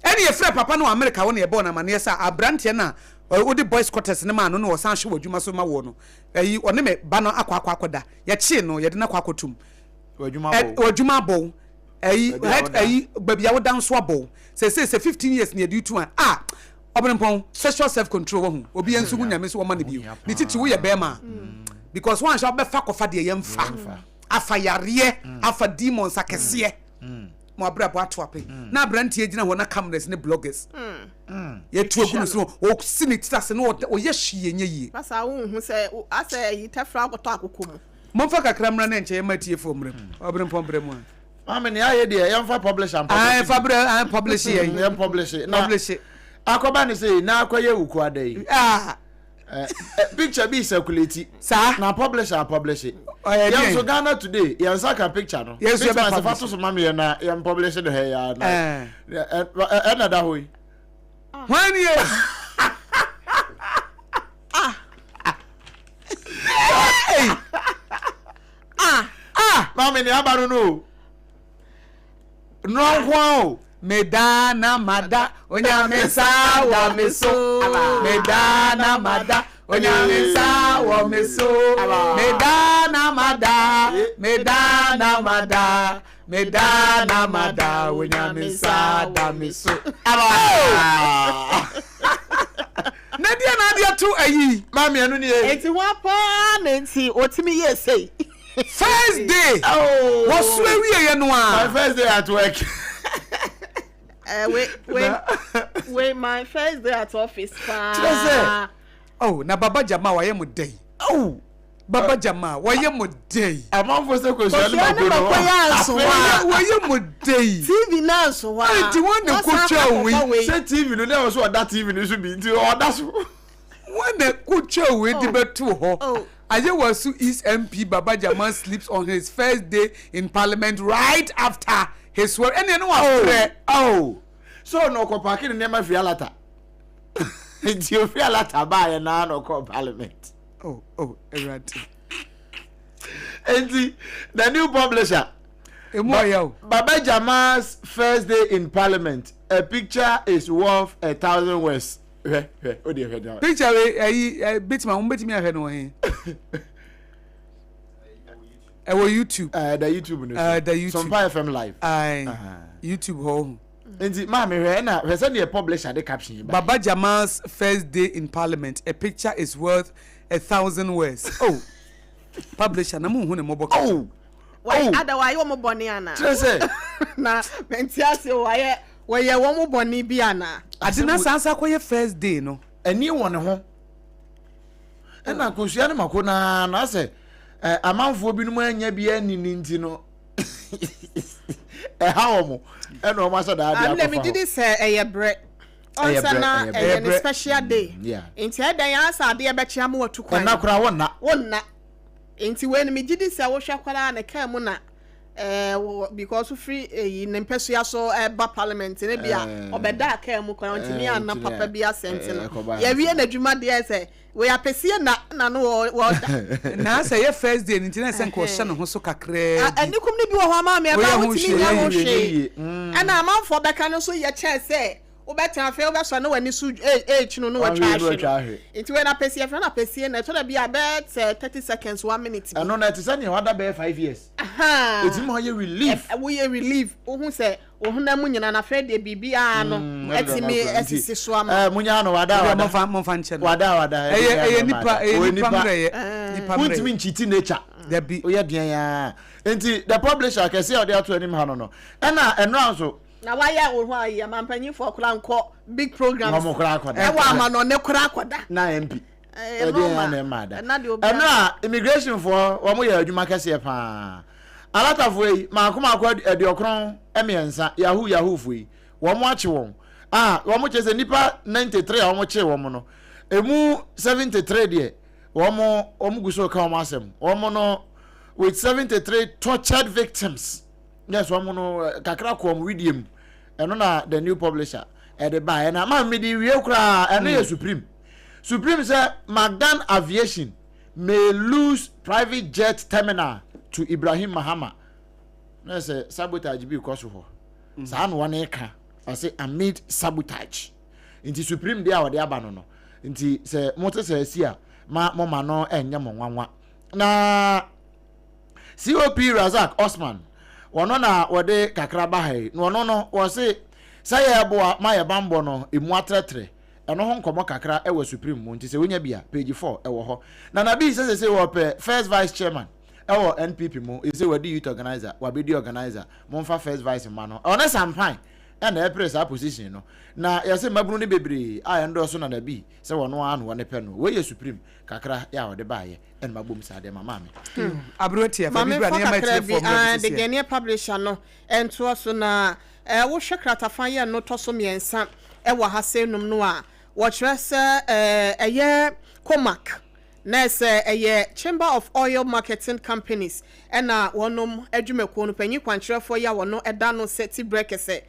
eni efre papa no America wo ne ebe na mane yesa abrante na wo de boys quarters ne ma no no wo san hwe wadwuma so ma wo no eyi one me ba no akwakoda ye chi no ye de na kwakotum wadwuma bo eyi babia wo dan so abo say 15 years ne do to obrempon sexual self control wo hu obi ensu nyame so wo ma ne bio ni titi wo ye be ma because one shall be fa kofa de yemfa afa yare afa demons akese mo abrabo atoape na abrantie agina ho na cameras ne bloggers ye tuagu so o sinitita se no o ye hwie nye yi pasa wo hu se asa yi tafra akoto akokomu mo fa kakra mra na nche matie fo mrem obrempon brem amene aye de yemfa publish and publish publish ye publish akoba ne say na akoye wuku adai picture be circulate na publish it yeah so Ghana today you saw a picture no yes you be photo so mama na you publish it here ya na another way when you mama ni abaru no kwao medana mada onyamesa wa meso medana mada onyamesa wa meso medana mada onyamesa da meso nadia na dia to ayi mami anu ni e enti wa pa na enti otimi ye say first day was we no my first day at work wait my first day at office oh na baba jama wa ye mo day oh baba jama wa ye mo day amanfo se ko so ani makoro wa ye mo day TV na so wa enti won ne ko twa we say TV no na so that TV no so bi nti oda so won ne ko twa we di beto ho Ayewasu East MP Baba Jama sleeps on his first day in Parliament right after his swear. And you know so no ko parking in my fialata. It's your fialata by na no ko Parliament. Right. And the new publisher. Baba Jama's first day in Parliament. A picture is worth 1,000 words. Picture BITMISE ahwe no he YouTube the YouTube SOMPA FM live YouTube ho enti ma me hwe na hwe se the publisher the caption Baba Jama's first day in Parliament, a picture is worth 1,000 words. Publisher na mu hu ne moboka why otherwise wo mo boni ana say na mentiase why wo mo boni bi ana adina sansa koye first day no ani won ho na kosua ne makona na se amanfo binum anya bi ani ninti no hawo mo eno o ma so da dia ko am me did say bre onsa na a special day enti edan ya asa de be chia mo watu kwan na kura wonna enti we me did say wo hwa kwara na ka mu na because free in Pesua so ba parliament ne bia obeda ka mu kwan ntimi anna papa bia sente no ye wie na dwuma de say we apesie na no na say ye first day ntina sen ko hye no ho so kakra anikum ne bi wo ho ama me ba wutimi nya ho hye ana amanfo beka no so ye che say obetan afi obeso na wani su no no watwa ahwe enti we na pesie fra na pesie na to da bia bet 30 seconds 1 minute no na tisani e wada be 5 years eti mo ye relief we ye relief ohun se ohun na munyina na fe de bibia no eti me esisi so ama munya no wada mo fa nche wada nipa mreye put nchiti nature there be oye dian ya enti the publisher can say o dey to anim ha no na eno anso na waya wo ho ayi amampanyi for kura nko big programs mo kura akoda e wa ama no ne kura akoda na MP e dey na mada na immigration for wo mo ya adwuma kase pa alata fo yi ma akoma akwa ediokron emiensa yahoo fo yi wo mo ache won wo mo chese nipa 93 wo mo che wo mo no emu 73 de wo mo guso ka wo mo asem wo mo no with 73 tortured victims. Yes, wo mo no kakra ko mo widiem eno na the new publisher the buy na ma me di wie kura eno ye supreme say Magdan Aviation may lose private jet terminal to Ibrahim Mahama. Na say sabotage bi ko so ho sa no one ka I say amid sabotage inti supreme dia wo de aba no inti say moto say sia ma no enya mo nwanwa na COP Razak Osman wono na wode kakra ba hai no wo se say eboa ma ye bambo no emu atretre eno ho nkomo kakra e wa supreme mu nti se wonya bia page 4 e wo ho na bi se wo pe first vice chairman e wo NPP mu e se wadi youth organizer wa be di organizer mo mfa first vice ma no ona sampan e na e press a position no na ye se mabunu ne bebre a endo so na bi se wono anu wone pe no we ye supreme kakra ya wode ba ye en magbom sa de mama me abrotia fa bibra ne ma tie for the Ghanaian publisher no ento so na wo hwekrata fan ye no to so miensa e wa ha se num no a wo kire se eye Comac na se eye Chamber of Oil Marketing Companies ena wonom adwumako no panyi kwankyerefo ya wono eda no seti breakese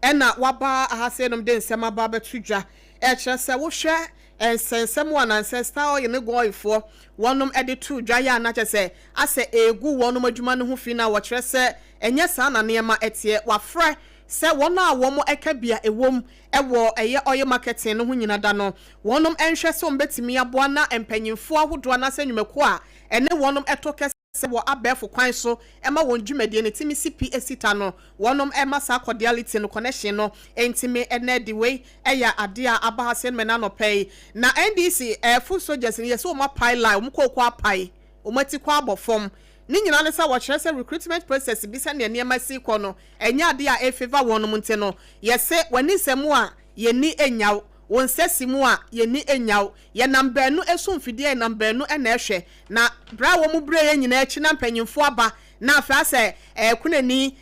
ena waba ha se num de nsema ba betudwa e kire se wo hwe ensensem one ancestor oil ne goifo wonom editu dwa ya na kire ase egu wonom adwuma no ho fi na wo kire se enye sa na nema etie wafre se wono a wo mo ekabia ewom ewo eye oil marketing no ho nyina da no wonom enhwe so mbetimi aboa na empanyimfo ahodo na se nwumako a ene wonom etoke se wo abefo kwan so ema won dwumade ne timi CPA ta no wonom ema sa cordiality no connection no entimi ene de we eya ade a abahase me na no pay na NDC full soldiers ne yeso mo pai line mo kokwa pai o mati kwa abofom ni nyina ne sa wo kire se recruitment process bi se ne niam si kɔ no enya ade a favor wonom nte no yese wani semu a ye ni enyaw won sesi mu a ye ni enyaw ye number no esumfidie number no na ehwe na bra wo mu bre ye nyina echi na mpanyimfo aba na afa se kunani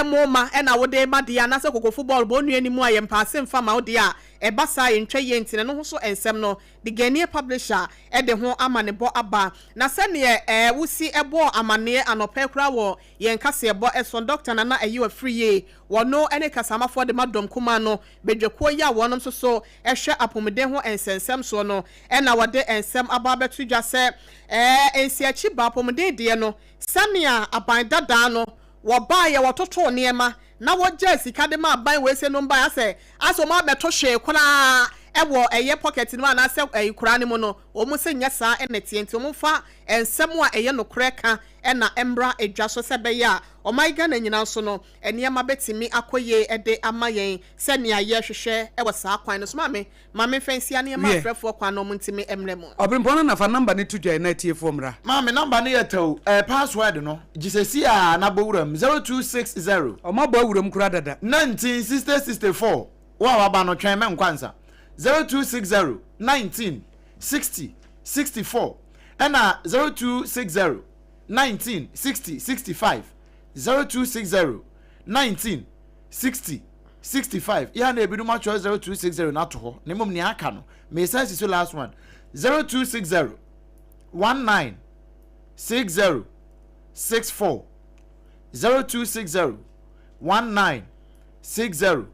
emoma na wo de ma de ya na se kokofo ball bo nu ani mu a ye mpaase mfa ma wo de a ebasa ye ntwe ye ntine no so ensem no the Ghanaian publisher de ho amane bo aba na se ne wusi ebo amane anope kra wo ye nkase ebo eson doctor na ayi free ye wono ene kasama for de madom kuma no bedweko ya wonom so ehwe apomde ho ensensem so no na wode ensem aba betu dwa se ensiachi ba apomde de no samia aban dada no wo ba ye wototo niema na wo je sika de ma aban we se no mba ya se aso ma beto hwe kona ewo eye pocket no na se kura ne mu no o mu se nya sa enete enti o mu fa ensem a eye no koreka na embra edwa so se be ya o mai ga na nyina so no eniema betimi akoye ede amayen se ne aye hwehwe ewo sa kwan no so mame fancy ane ma frefo kwan no mu ntimi emremo obrempona na fa number ne tudwa na tie fo mra mame number ne yeto password no gisesi a na bowuram 0260 o ma bowuram kura dada 1964 wa ba no twen me nkwansa 0260 19 60 64 and 0260 19 60 65 0260 19 60 65 ya na ebidu ma cho 0260 na to ho ne mom ne aka no me sense so last one 0260 19 60 64 0260 19 60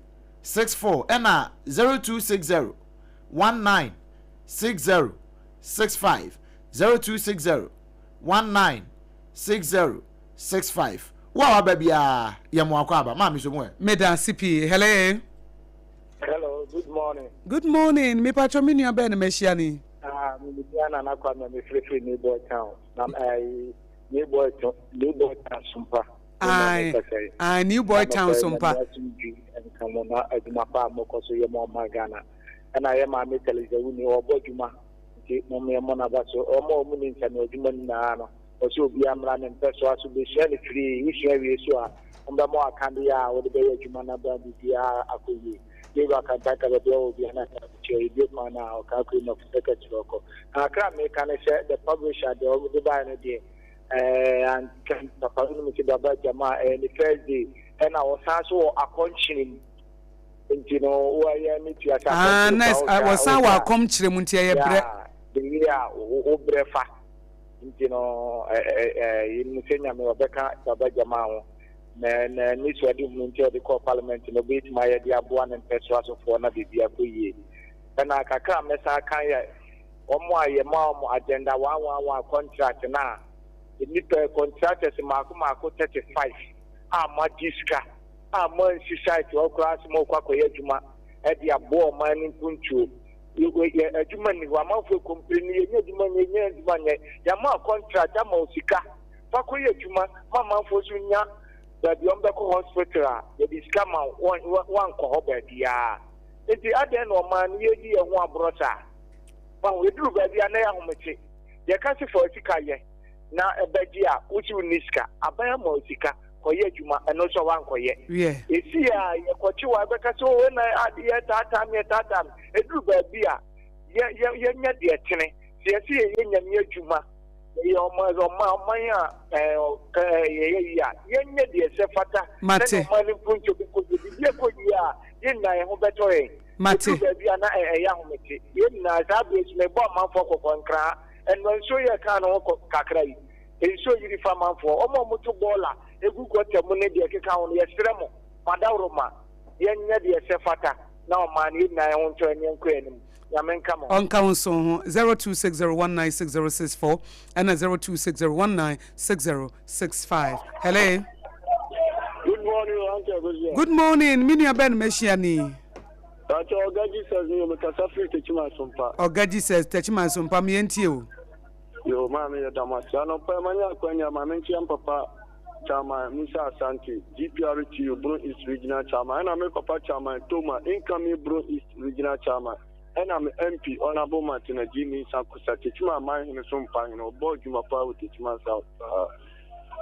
64 and 0260 19 60 65 0260 19 60 65 wa babia ya mo akwa ma mi so mo meda CP hello good morning me patro mi nua be na mehia ni mi diana na kwa me free neighbor town na neighbor town SOMPA new boy town SOMPA kamo na aduma pa moko so ye mo magana na ye ma me television ni oboduma ti mo me mo na ba so o mo mu ni ntan aduma na no o so obi amra ne mpeso aso be share free wi share wi so a mba mo akande ya wo de be aduma na ba bi a akoyi ye ba kan ta ka be o bi na che bi ma na o ka ko no secretary ko akra me kan share the publisher de o de ba no de and kan ta pa no mi ti baba jama ni Thursday and I was also a conching. You know, why I need to nice. I was our come chremuntia the year Obrefa. You know, in Kenya, Rebecca, Tabajamao, and Niswa Muntia, the core parliament, in the BITMISE, the Abuan and Peswas for another year. And I can't mess a kaya or more a mom agenda 111 contract now. The Nipper contract is Marco 35. Magiska, man society or class more quaquayajuma at the abo mining punchu. You a human who are more for complaining, Yama contract, Yamosika, Paquayajuma, Mamma for Sunya, that the Umbaco hospital, the discount one cohobet, ya. It's the other no man, ye and one brother. But we do by the Anayamati. The country for Sikaye, now a bedia, which you niska, a bayamosika. Koye juma eno so wan koye esi a ye kwachi wa beka so we na ade tatam eduru ba bia ye nya de tene se esi ye nya me juma ye o ma ya ye nya de se fata mate ma ni puncho ko ye ko ya ye na ye ho beto ye mate ba bia na ya ho mete ye na za be me bo ma fo ko konkra en no so ye ka no kakra yi enso yiri fama fo omo mutu bola egu kote mu ne de keka won ye sremo madawroma ye nya de se fata na o man yi na won to ene nko enim ya menka mo on council 0260196064 and 0260196065 hello good morning uncle good morning minia ben meshiani Ogaji says you make a free techima SOMPA Ogaji says techima SOMPA me entie o Yo, Mammy, Damasano, Pamania, Quenya, Mamenchian Papa, Chama, Musa Asante, GPRT, Bro East Regional Chama, and I'm a Papa Chama, Toma, incoming Bro East Regional Chama, and I'm MP, Honorable Martina, Jimmy Sankusa, Tichma, my in some pine, or board you my power with Tichma South.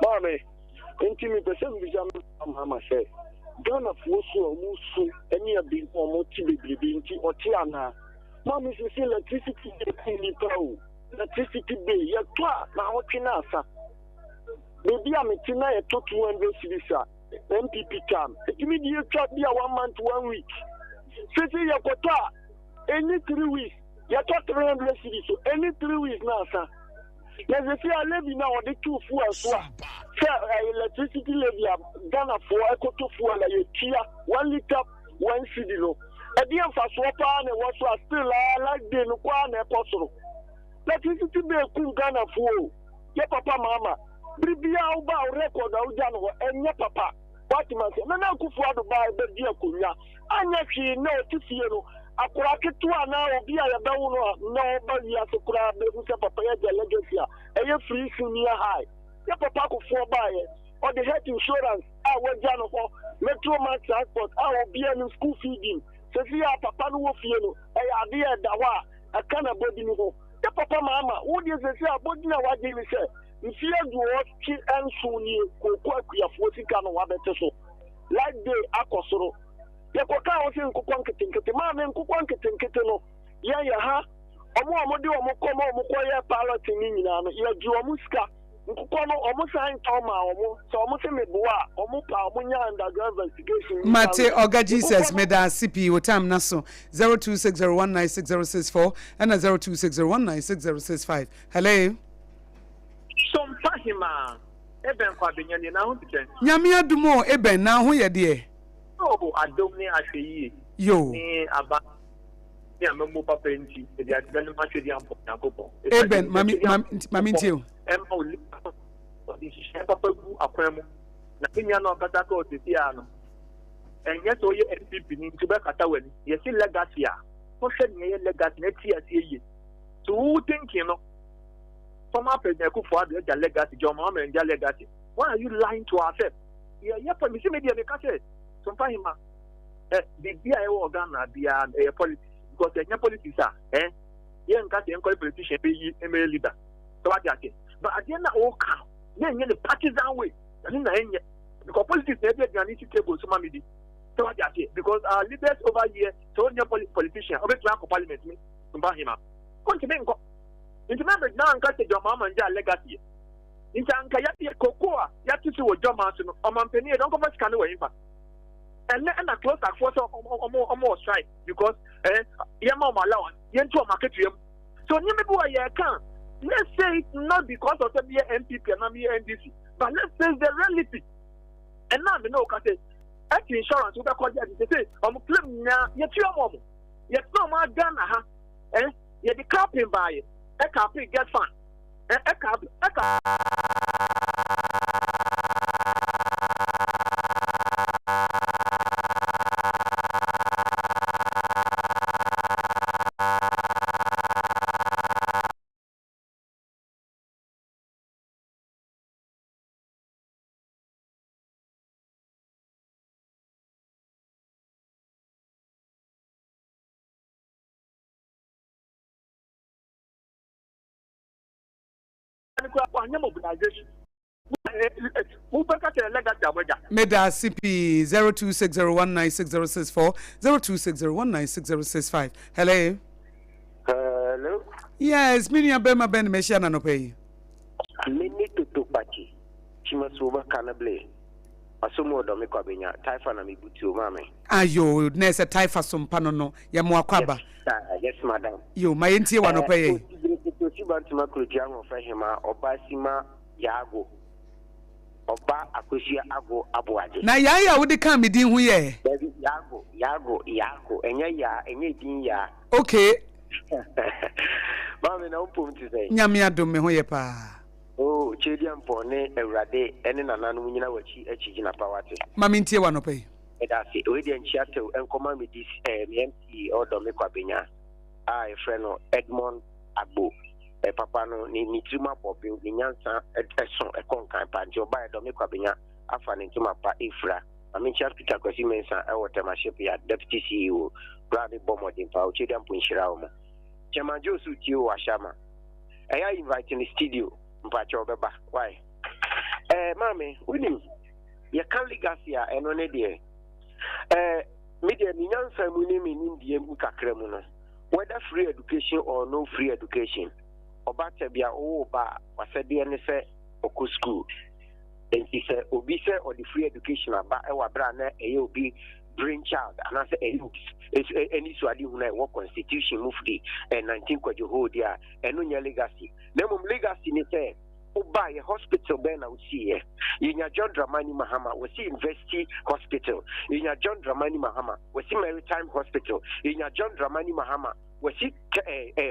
Mammy, intimate person, Mama said, Ghana Fosu, Musu, any of the motivity, or Tiana. Mammy, you see electricity in the power. Electricity bill, you're clear, now what can I say? Maybe I'm a tina, I took 200 cities, MPP time. Immediate cut be a 1 month, 1 week. Say, you're quota, any 3 weeks, you're cut 300 cities, so any 3 weeks now, sir. There's a fear levy now, the 2 fuel as well. Electricity levy, Ghana for echo to fuel, like a Kia, 1 liter, 1 city low. At the end, for swapper and what's still like the Nuquan apostle. Electricity bill cool Ghana for your papa mama. Bribia about record out Jano and your papa. What must say? Nana could for the buy the dear Kunya. And actually, no, to see you. A cracket to an hour be a down no, but you have to grab the papa legacy. And you're free senior high. Your papa could for buy it. Or the health insurance. I will Jano for Metro Man Transport. I will be in school feeding. So, see, papa no fear. I idea that I can't body no. The papa mama, who does say about what they say? If you do what she and Suni, Kokia, Fosican, or Wabeteso, like the AKOSUA. The Coca was in Kukankin, Mamma and Kukankin, Kitano, Yaha, or more Mokomo, Mokoya, Palatin, Yajuamuska, Kukono, almost signed Toma, so almost a Boa, or Mupa, Munya, and the investigation. Mate Oga Jesus made a CP with time Naso 0260196064 and 0260196065. Hello. SOMPA hima Eben Fabian now. Nyamia Dumo Eben now who ye dear. Oh, I don't need a say Yo. About Yamu Papa Penti, the Advent Machidian. Eben, Mammy Tio. Emma, this is Papa Aquemo. Napiano Catako, the piano. And yet, all your MPP in Quebec Atawen, yes, in legacy. For shedding a legacy next year. So, who think you know? Some up in the Kufa, the legacy, John Mom and their legacy. Why are you lying to ourselves? Yeah, for me, media because sometimes the BIO Ghana be a politics because the politics are, young politician be a leader. So what I say, but at the end of all count, then the partisan way. Because politics never can easy table so many. So what I say, because our leaders over here, so your politician, over to parliament, to buy him up. Continue. Remember now, and got your mama and your legacy. In Tankaya, Cocoa, Yatu, or John Martin, or Montpellier, don't go much can away. And a close at force or more strike because Yama Malawan, Yentu Marketrium. So, you can. Let's say it's not because of the MPP and NDC, but let's say the reality. And now we know because actually insurance will be called they say, claim now, yet your mom. Yet no more Ghana, yet the capping by it. A copy get fun. A copy. Meda CP 0260196064 0260196065. Hello. Hello. Yes, mini abema ben meshana no pay. Mini to party. Chimasuba canable. Asumo do me kwabenya. Taifa na mibutu mame. Ayo, nese taifa SOMPA no ya mwakwaba. Yes, madam. Yo, mayenti wa no pay. Bantima Kurutiano Fahima, Obasima Yago, Oba AKOSUA Ago ABOAGYE. Na ya wo de kan me din hu ye. Yago, enye din ya. Okay. Mama na upum ti say. Nyame adom me ho ye pa. Oh, chediam pone Ewrade ene nananu nyina wachi achigina pawate. Mama ntie wa no pay. Eda se we de nchiato enkoma me dis MC odo me kwabenya. Ah, friend no Edmond Agbo. papa no ni trima bobe ni nyansa eson ekonkan pa nti oba do me kwabenya afa ne ntuma pa efra amincha Peter Kwesi Mensa e watermanship ya deputy CEO Brady Bomodin pa o chedi ampunshira o ma chema Josu Tio Washama I invite in the studio mpacha obeba why mame unim ya kan legacy a eno ne de media ni nyansa mu ne me ndie mu kakra mu no whether free education or no free education obata bia o ba wasede ne se oko school then he said obi se or the free education aba e wa bra na e obi brain child and I say any swadi hu na work constitution move the 19 kwajo hold dia eno nya legacy na mum legacy ni say oba ye hospital be na usie yinya John Dramani Mahama we see University Hospital yinya John Dramani Mahama we see Maritime Hospital yinya John Dramani Mahama we see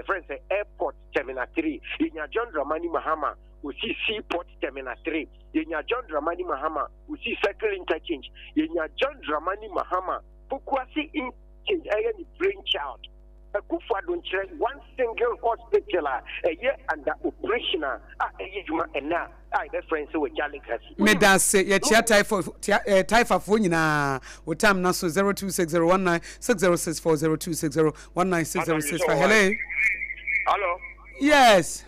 friends Airport Terminal 3 yinya John Dramani Mahama we see Seaport Terminal 3 yinya John Dramani Mahama we see Circle Interchange yinya John Dramani Mahama Bukwasi Interchange any brain child Kufa don't check one single hospital a year under operation a year juma ena the friends with Jalekasi. Me da se ye chia taifa fo nyina wo tam na so 02601960640260196065. Hello. Hello. Yes.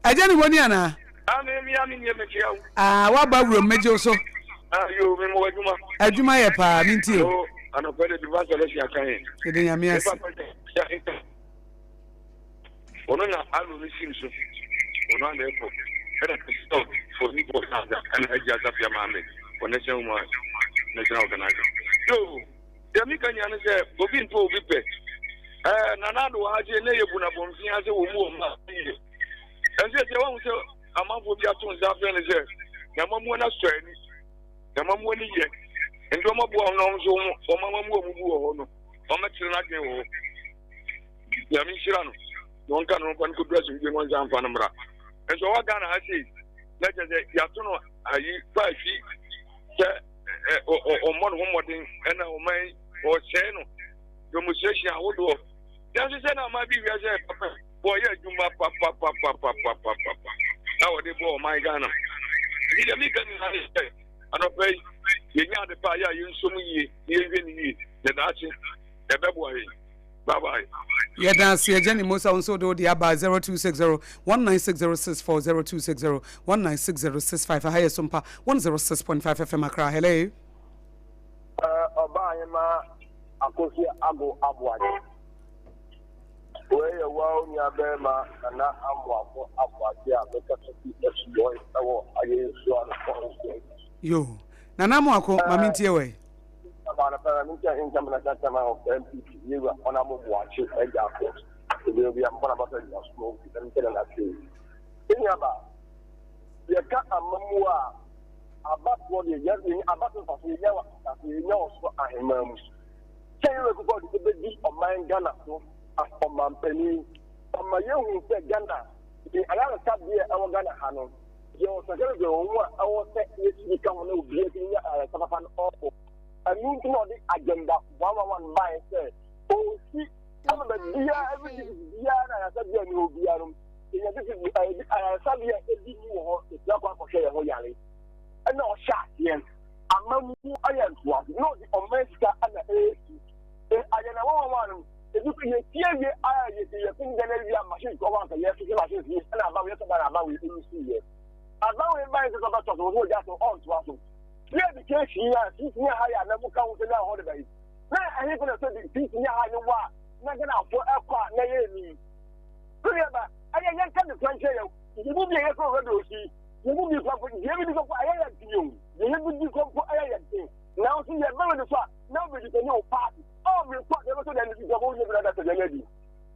Ajani woni ana? Me nye me chia. Wa ba wuro meje so. Yo me mo aduma. Aduma ye pa minti o. Ano pede diva selection kan. Kede nyame ase. Ono na alu ni simso. Ono na epo. Era stop for me for that and I just have your mama. Connection with national organizer. So, the American yan say obi nto obi pe. Nana do haje na yebu na bomfi ase wo mu o ma. Ense se won se amafo bi ato nza fe ne se. Na mamu na swani. Na mamu ni ye. Ndo mo bo no so o mama mu omu bu ho no o ma tire na dwen wo ya mi shira no don kan no kan ko dress bi mo nza amfa no mra enso wa Ghana ha sei na je ya to no ayi fa fi se o mo no modern na o man o che no demonstration awodo ya se na ma bi wi se papa boy ya juma papa na o de bo my Ghana ni de mi kan na se anopay yenya de pa ya yinsom yi yewe ni de dachi de bebo ayi bye bye ya dance ya jani mosa onso do dia ba 0260196064 0260196065 higher SOMPA 106.5 FM Accra. Hello. Oba yema AKOSUA ABOAGYE we wa nya be ma na amwafo ABOAGYE a beka to boy ewo aye so an yo nana mo ako mamintie we abana para mintia income na tata ma of MPP yewa ona mo boache eja ko we be am bona ba ya smoke then tell na say enya ba ye ka amamu a abato de ye ni abato fa ye wa ye so ahemamu chen we ko de be di o man Ghana so afọman pani ọma yehu se Ghana di ala ka bi e wo Ghana ha no yo sakere de onwa awo se yesi ka mo na obi e ni ala ka papa no opo anu nti no di agenda 111 by say o si kama be dia everything dia na sa dia ni obi arum ya ti ala sa dia e di ni wo e ya kwa ko hwe ho yare na o sha yen amamu ayan tuwa no di o meska ana e ayana 111 edu ye tie aya ye tin general machine ko wa ka ye fi machine fi na ba we to ba ba we ni si ye aba we ba se ko ba to so ja so on to aso ye bi ke shi ya si ni ha ya na mu ka wo na ho de ba yi na ahi ko so di si ni ha ni wa na ga na fo ekwa na ye ni ko ye ba aya ye ka ni plan che ye ni bu bi ye ko ro do si ni bu bi ko ye bi ko aya ya ti yo ye bu bi ko aya ya ti na o si ye ba we do so na o bi ko ni o party oh me kwa de so de ni go ni brother to de di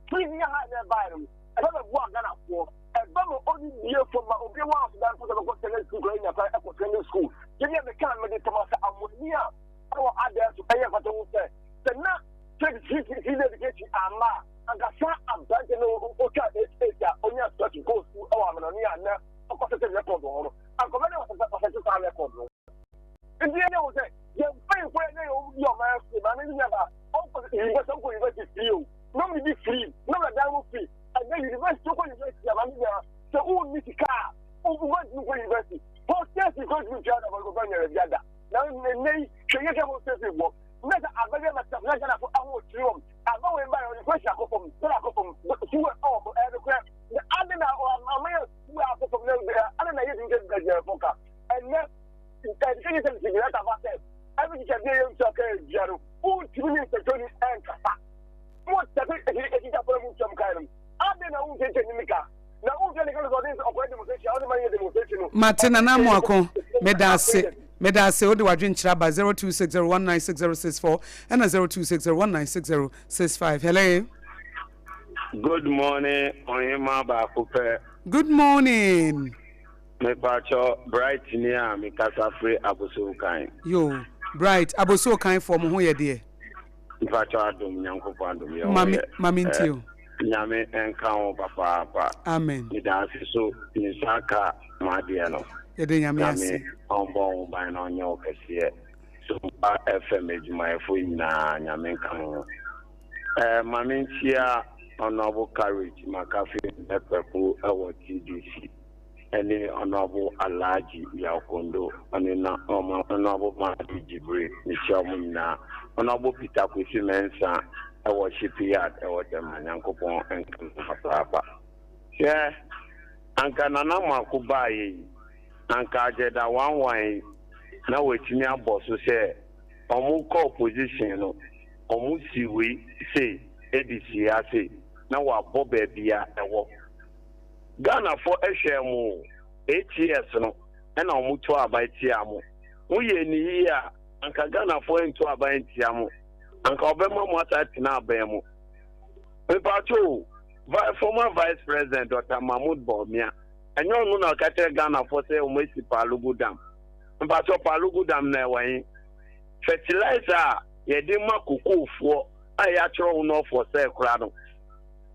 please ya ha na buy them e ba bu Ghana for e ba mo only die for ma obi wa so dan for go tell school go nya fa e ko training school je me kan me de tama sa amonia o ada so e ya fa to say na take education ama aga sa abanje no o ka e ya onya so to go school o amano ni ana o ko tell record o anko me no so sa record no ndi ene o say ye fine for na yo ma se ma ni nya ba o ko university free no me be free no me down free university ko university amani ya so who need car who want to go university hostels is going to be charged about go na biada na nei cheye ke mo se bo na ta abege mata na na for awo triom aba we ba on question akopom so akopom so oh e ko the adena amaya we akopom na ana ye dinge ga foka and na education is the great about every teacher dey you talk jaro who tini se toni en kasa what the education problem some kind adena who je nimika na who je nikalo so this of demonstration how the demonstration Martina Namuako Medase odi wadwe nkyira ba 0260196064 and 0260196065. Hello. Good morning, Oyema Bakupe. Good morning. Me pacho bright niya mi kasafre abosokan. Yo, bright abosokan for mo ho ye de. Pacho adum nyankopon adum yo. Mami ntio. Nyame enka wo papa. Amen. Mi da so ni saka ma de no. Ye de nyame ase. Onbo ban no nyo kese. So FM ejumafo nyina nyame enka wo. Mami ntia honorable courage makafi epeku ewo TDC. Any honorable Alaji Yakondo, and honorable Madi Jibril, Nishamuna, honorable Peter Kwesi Mensa, our shipyard, our Yankopon, and Papa. Yeah, Anka Nana Makubai, Anka Jeda one wine, now with me a boss who say, Omuko opposition, Omusi we say, ADC, I say, now our Bobby Bia, and walk. Ghana for HMO 8 years no and omuto abaitiamo uye ni ya anka Ghana for into abaitiamo anka obema mwata tina abemo mepacho former vice president Dr. Mahmoud Bawumia enyo no na kate Ghana for say umesi Palugu Dam mepacho Palugu Dam na ewan fertilizer ye di makukufo aya choro no for say kura no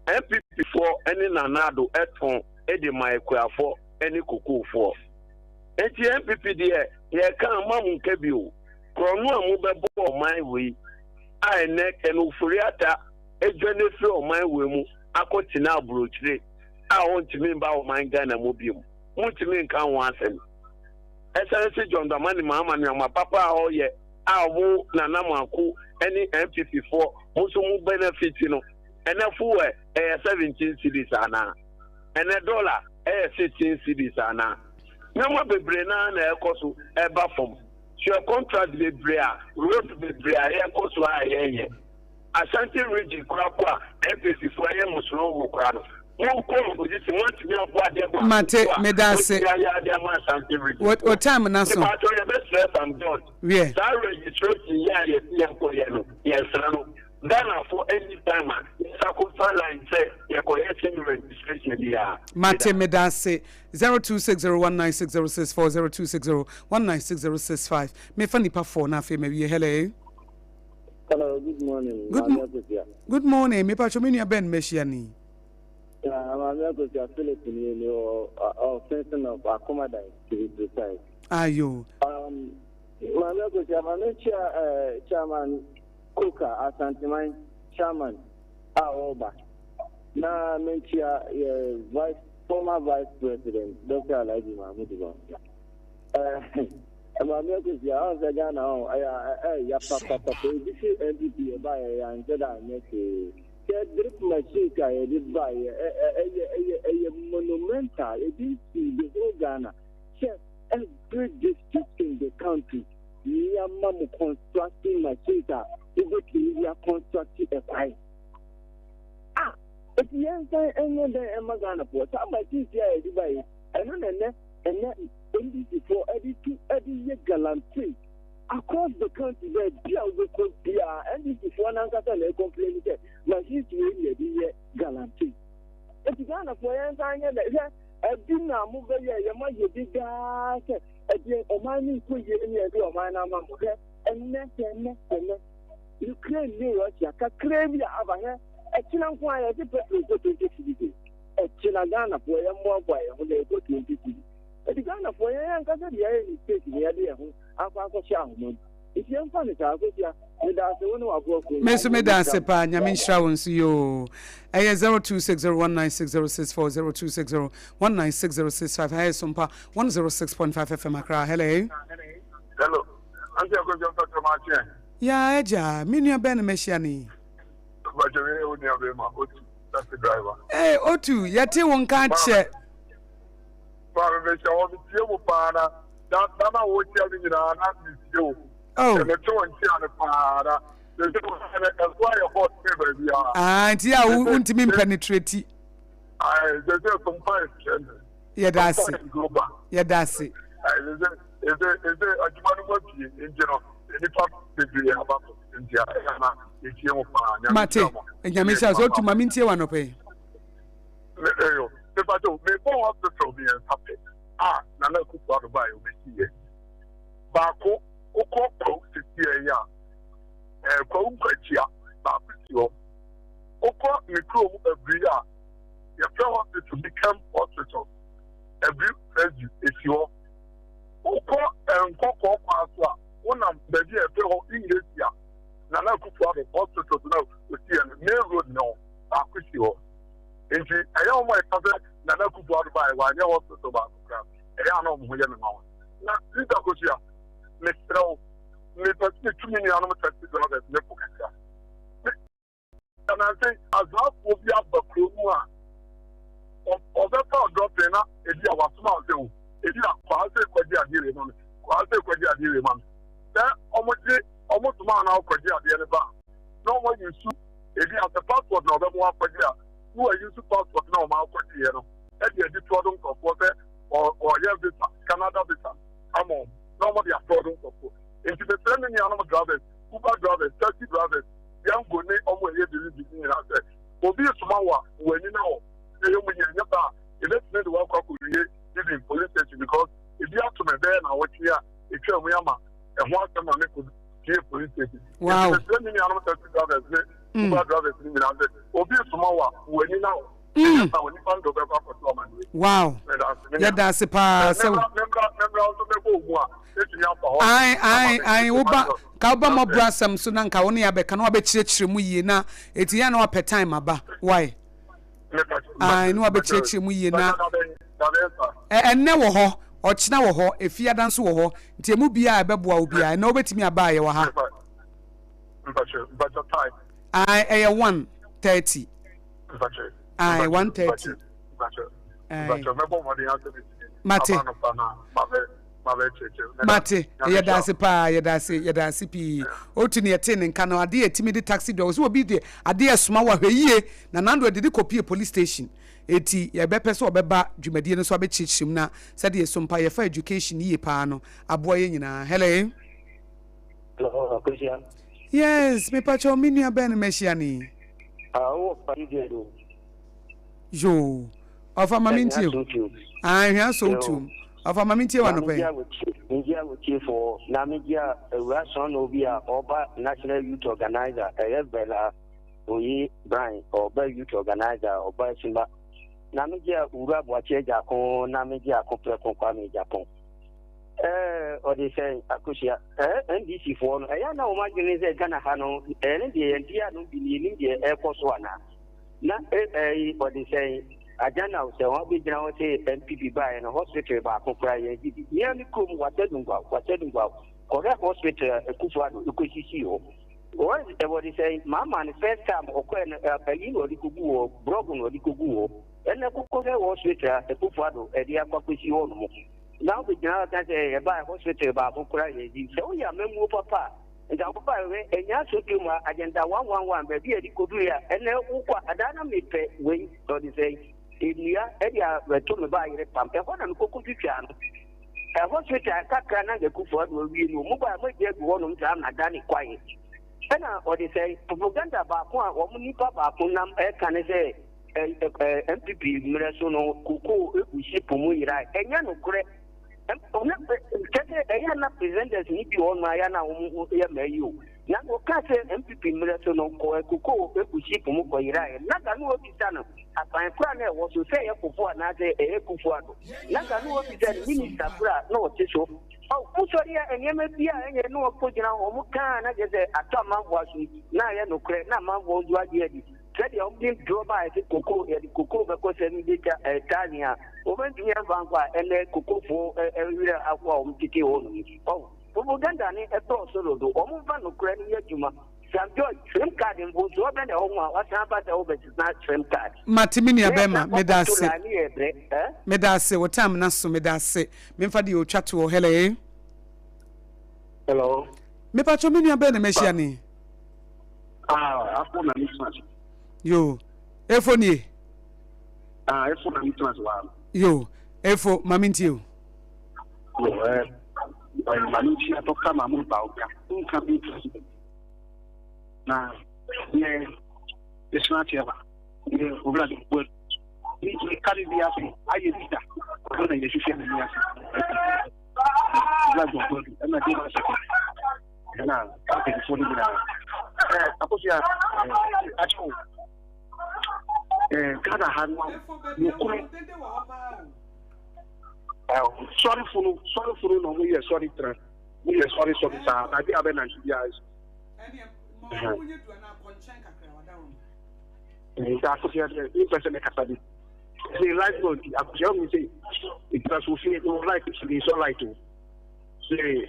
MPP for any nanado eton edi maikuafo any kukuufo enti MPP de ye kan mamu nkebio kronu amu bebo oman we a ene enu furiata edwane fri oman we mu akotina abrochire a wontimi ba oman Ghana mu biom wontimi nkan ho asem esense John Dramani Mahama ni ama papa a oye a wo nanamaku any MPP for musu mu benefit no enefu 17 cedis ana ene dollar 16 cedis ana nyama bebre na ekoso eba fom so contract bebre a road bebre a ekoso a yenye Ashanti region kwakwa MPC for ye musoro wo kwa no won ko position want me akwa de ba Mate medase what time na so but you best stress am done yeah that registration ya ye ko ye no yes no Ghana for any time sacrifice line say you collecting registration dia Mate medase 0260196064 0260196065 me fa nipa 4 na fe me wie hello. Hello, good morning. Good morning. Me pa chomini aben meshiani. I'm going to Philip in your offensive of accommodate to be precise. Ayo. Chairman Kuka, Asantiman, Chairman Aoba. Na mentia former Vice President, Dr. Alaji Mahmoud. I'm going to Ghana. I papa, this is MVP by and drip machine I did buy a monumental. It is the whole Ghana. Every district in the country, we are constructing machine. We are constructing a fire. If you enter any day, I'm going to put some machines here. And then before every year gallantry across the country where and this is one answer and complain that machines really be gallantry. If you can't afford a dinner move you might be big guys or mining could you mine and Ukraine near Russia can claim you have a China choir to go to 20 a China Ghana for a more choir when they go to 20. The Ghana for young cousin, the state near the Alpha Shaman. If you am funny, Akosia, and that's the one who are broken. Miss Medase pa nyame nhra won so yo. 0260196064 0260196065 Hey Sompa 106.5 FM Accra. Hello. Hello. Auntie Akosia for my Ya eja, me nua ben meshiani. But you only have that's the driver. Eh, Otu, yate won kan che. Para ver se o tiempo para da na o tiempo ni na na Oh. And the two and Tiana para. There's why a hot fever. Ah, tia untimi penetrate. There's some pipe. Yeah, that's it. Yeah, that's it. Is there a human in general? Any part of the about India? Mate, and Yamisha, so to Mamintia one of pay. If I don't, may go up the trophy and happy. Nana could go to buy you. Bako. Oko ya kwa umkwachia bakusio oko mikro abria ya pro to become hospital every phase isio oko nkoko kwa so wona baby e pro English na na kufu ade hospital na otie na main road no bakusio enti aya o mo e kabe na na kufu ade bai wa nya hospital ba kra aya na o mo ye no na nta kosia Mr. Me personally, too many animal tested on the nipple. And I say, as well, will be up the crew of that drop in a year was small. If you are quasi quadia dealing on quasi quadia dealing on that almost a man out quadia the other bar. No one you shoot if you have the passport, no one quadia. Who are you to passport now, Malquadia? And you did product of water or visa, Canada visa. Come on. Nobody has problems of food. If you send any animal drivers, Uber drivers, taxi drivers, young go ne almost here to be in our set. For this tomorrow, when you know, you never, let's make the work of the police station because if you have to be there now, what here, if you're Myanmar, and one time I could see a police station. Wow. If you send any animal taxi drivers, Uber drivers, for this tomorrow, when you know, wow. Yeah, that's a pa. So I uba kauba mo brasam so na nka woni abeka na obekirechire mu yie na etia na ope time aba why ai no obekirechire mu yie na enne wo ho ochina wo ho efiada nso wo ho nti emu bia ebeboa obi ai na obetimi aba ye wo ha ai 1:30 I 1:30. Mate, yadase pa, yadase pi. Otu ne yete nka na ade etimi de taxi do so obi de ade esoma wa hweye na nando de copy police station. Eti ye bepe so obeba dwumadie no so abechichim na said ye sompa ye fa education ye pa no aboye nyina. Hello. Hello, Akosia. Yes, me pacho minua ben meshiani. Oh, parigedo. Yo, of a maminti. I have so too. Of a maminti one away. India would chief for Namibia, a Russian Obia, Oba National Youth Organizer, a Bella, Oye Brian, or Bell Youth Organizer, or Bell Simba. Namibia Ura Boache Japon, Namibia Copper Company Japon. Or they say, Akosia, NDC for I know my generation Ghana Hano, and the India don't believe in the Air Force One. Na what they say ajana se won be jina won say MPP buy na hospital ba ko kra ye gidi ye mi kom watedungwa correct hospital Akosua do ko sisi o what they say mama the first time okwa na pali no dikugu o brogun no dikugu o ene ko ko hospital Akosua do e dia kwa kwesi o no now be jina ta say e buy hospital ba ko kra ye gidi se o ya memu papa nda ko ba we enya so tu ma agenda 111 be bi edi kodu ya ene ukwa adana mepe we so dey say elia edia we to me ba yire pampe ko na ko kuntwa no e hospital kakra na de kufu ado wi no mu ba ma je gu wono nta na dani kwaye ena o dey say propaganda ba ko a wo mu nipa ba ko nam e kan say MPP mre so no kuku ekushi pomu yira enya no kure ona kete eya na presenters ni bi on ma ya na ya mayu na woka se MPP mreto no ko kuko ekushi pomu ko yira na ga no obisa no apan kura na wo so se yekofo na se ekofo ado na ga no obisa minister kura na wo te so kusori ya enyeme bia enye no okojina ho mu kan na je se atamanfo asu na ye no kure na manfo ozu ade adi sɛdeɛ ɔmde droba ɛte koko yɛde koko bɛkɔ sɛ no deta tani a ɔbɛntumi amfa nkɔ a ɛnɛ kokofoɔ ɛwerɛ akɔ a ɔmtete hɔ no propaganda ne ɛtɔɔ so dodo ɔmomfa nokorɛ no yɛ adwuma samjɔ trim card mpo so ɔbɛne ɛwɔ mu a wasan ba sɛ wobɛtena trim card matimini abɛma medase wo time na so medase memfa de otwa to hello me pacho mini abɛ na mehia ni afọ na mismatch yo efo ni efo na mismatch wa yo efo maminti yo maminti atoka mamu ba oga nka bi na ne mismatch ya ba ne obla de bo ni kali bi afi aye bita ko na yesu fe ni afi obla de bo na de ba se na ka ke fo ni na AKOSUA acho kada hanwa nukure sorry for no we sorry tra we sorry sa na bi abe Nigeria AKOSUA the person make kasa bi say life god AKOSUA me say it was so feel no like it be so like to say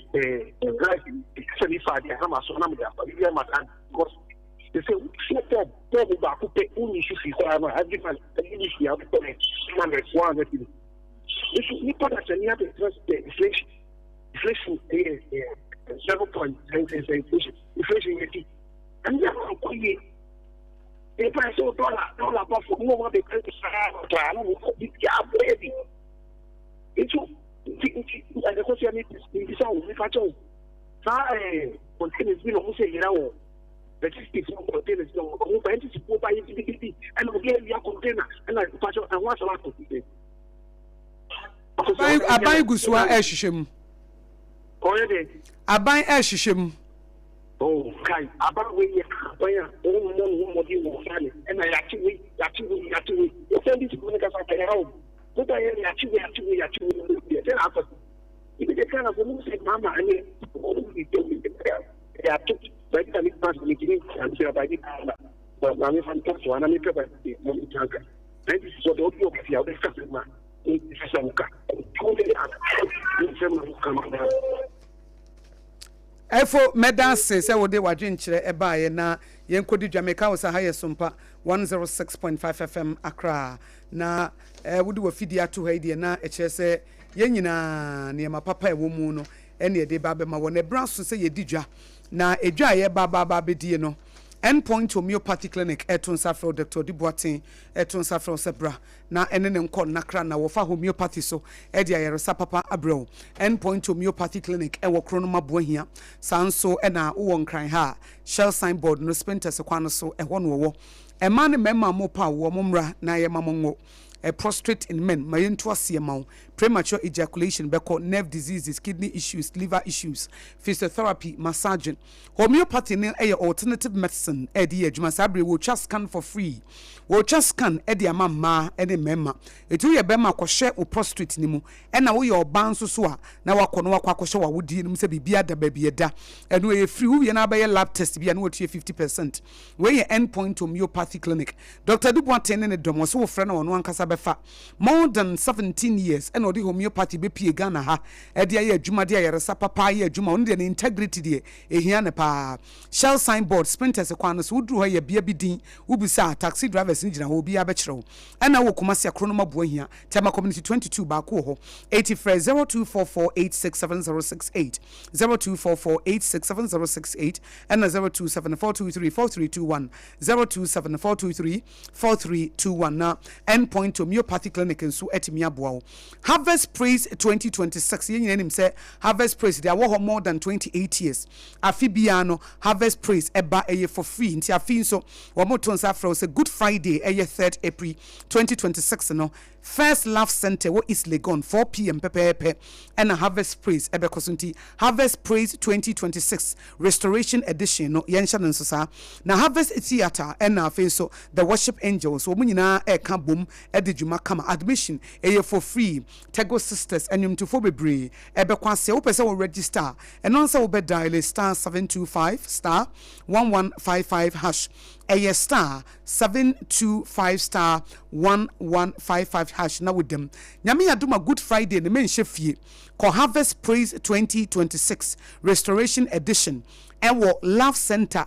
like it's any fad ya ma so na me da bi ma tan because they say double back pay only should see so I give an initially out of 100 people if you put that you have to trust the inflation 0.9% inflation rate and you have to pay the price of dollar but for more what they pay to I don't know it's ready it's and the question is this all we catch on continuously no say you know the system for containers no go by this go by it and we get your container and like patch and what's a lot of things aban gusua ehwehwem oyede aban ehwehwem oh kai aban we ye aban mo di wo fane and I actually you send this to make us at home so that you actually then after if the kind of woman say mama and you yeah took by the time it passed me and say by the but I'm fantastic and I'm paper the tanker that is what the audio of the other customer is some car efo medase se wode wadwenkyere ebaaye na yenkodi dwameka wo sa haye SOMPA 106.5 FM Accra na wode wafidi ato ha ide na ekye se yenyina ne mapapa ewo mu no ene ede ba be ma wo ne braso se yedidwa na edwa ye ba bedie no endpoint homeopathy clinic eton safro Dr. Dibuatin eton safro sebra na ene ne nkɔ nakra na wofa homeopathy so e dia yeresa papa abro endpoint homeopathy clinic e wo krono maboahia sanso e na wo nkran ha shell signboard no spinters kwa no so e ho no wo e ma ne mema mo pa wo momra na ye mamongo prostrate in men mayentu asiema premature ejaculation beko nerve diseases kidney issues liver issues physiotherapy massaging homeopathy ne alternative medicine edi adwuma sabre wo twa scan for free wo twa scan edi amamma ene mema etu ye bema kwhye o prostrate ni mu ena wo ye oban so so a na wakono wakwakɔhye wa wodi nim se bibia da babia da eno ye free wo ye na abaye lab test bia na wotie 50% we ye endpoint homeopathy clinic Dr. Dubuaten ne domo so wo frɛ na ono ankasa befa more than 17 years and odi homeopathy be pie Ghana ha e de aye adwuma de ayeresa papa aye adwuma on de integrity de ehia ne pa shell signboard sprinters kwano so udru ha ye bia bidin ubisa taxi drivers ni gina ho bia be kyerɛw ana wo komasi akrono mabo ahia tema community 22 ba ko ho 800244867068 0244867068 and 0274234321 0274234321 na endpoint homeopathy clinic nso etimi aboa have Harvest Praise 2026 yen yen him say Harvest Praise they are more than 28 years afibiano Harvest Praise eba eye for free nti afi so womoto nsa fra say Good Friday eye 3rd April 2026 no First Love Center wo East Legon 4 p.m. pepepe and a Harvest Praise ebe kosunti Harvest Praise 2026 Restoration Edition no yen sha nso sa na Harvest Theater and na afi so the Worship Angels wo munyina e ka bom e de dwuma kama admission eye for free Tego Sisters enyum to for bebre ebe kwase wo pese wo register and once wo be dial *725 *1155 hash a star 725 star 1155 hash na with them nyame aduma Good Friday ne menhye fie ko Harvest Praise 2026 Restoration Edition ewo Love Center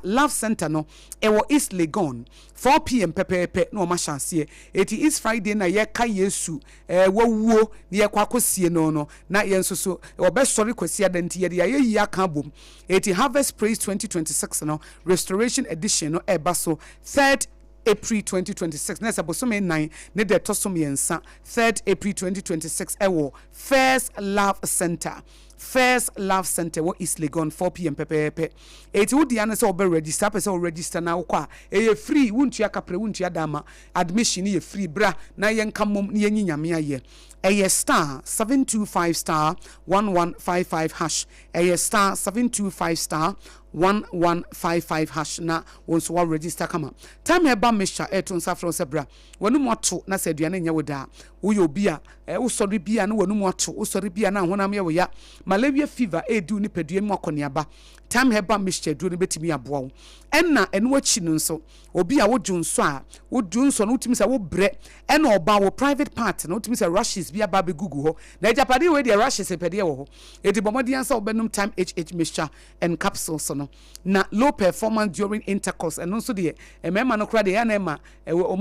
no ewo East Legon 4 p.m. pepepe no ma chance it is Friday na ye ka Yesu wawuo ne ye kwakosie no na ye nso so obe sorry kwasia danti ye ya yi aka bom it Harvest Praise 2026 no Restoration Edition no eba so 3rd April 2026 na sabosome 9 ne de tosom yensa 3rd April 2026 ewo First Love Center wo East Legon 4 p.m. pepepe eti wodi ane se obe register pese o register na ukwa eye free wuntua kapre wuntua dama admission ye free bra na ye nka mom ne yenyi nyame aye eye star 725 star 1155 hash eye star 725 star 1155 hash na wonso wa register kama time heba mesha eto nsa from sebra wonu moto na se aduane nya woda wo yo bia wo sori bia na wonu moto wo sori bia na honam ye wo ya malaria fever edu ni pedua mu akoniaba time heba mesha du ni betimi aboa wo enna enu achi no nso obi a wo junso a wo junso no utimi se wo bre enna oba wo private part no utimi se rushes bia ba be gugu ho na japade we de rushes pede wo ho edi bomodi ansa obenum time mesha and capsule so no na low performance during intercourse and also the emema no kra de ya na ema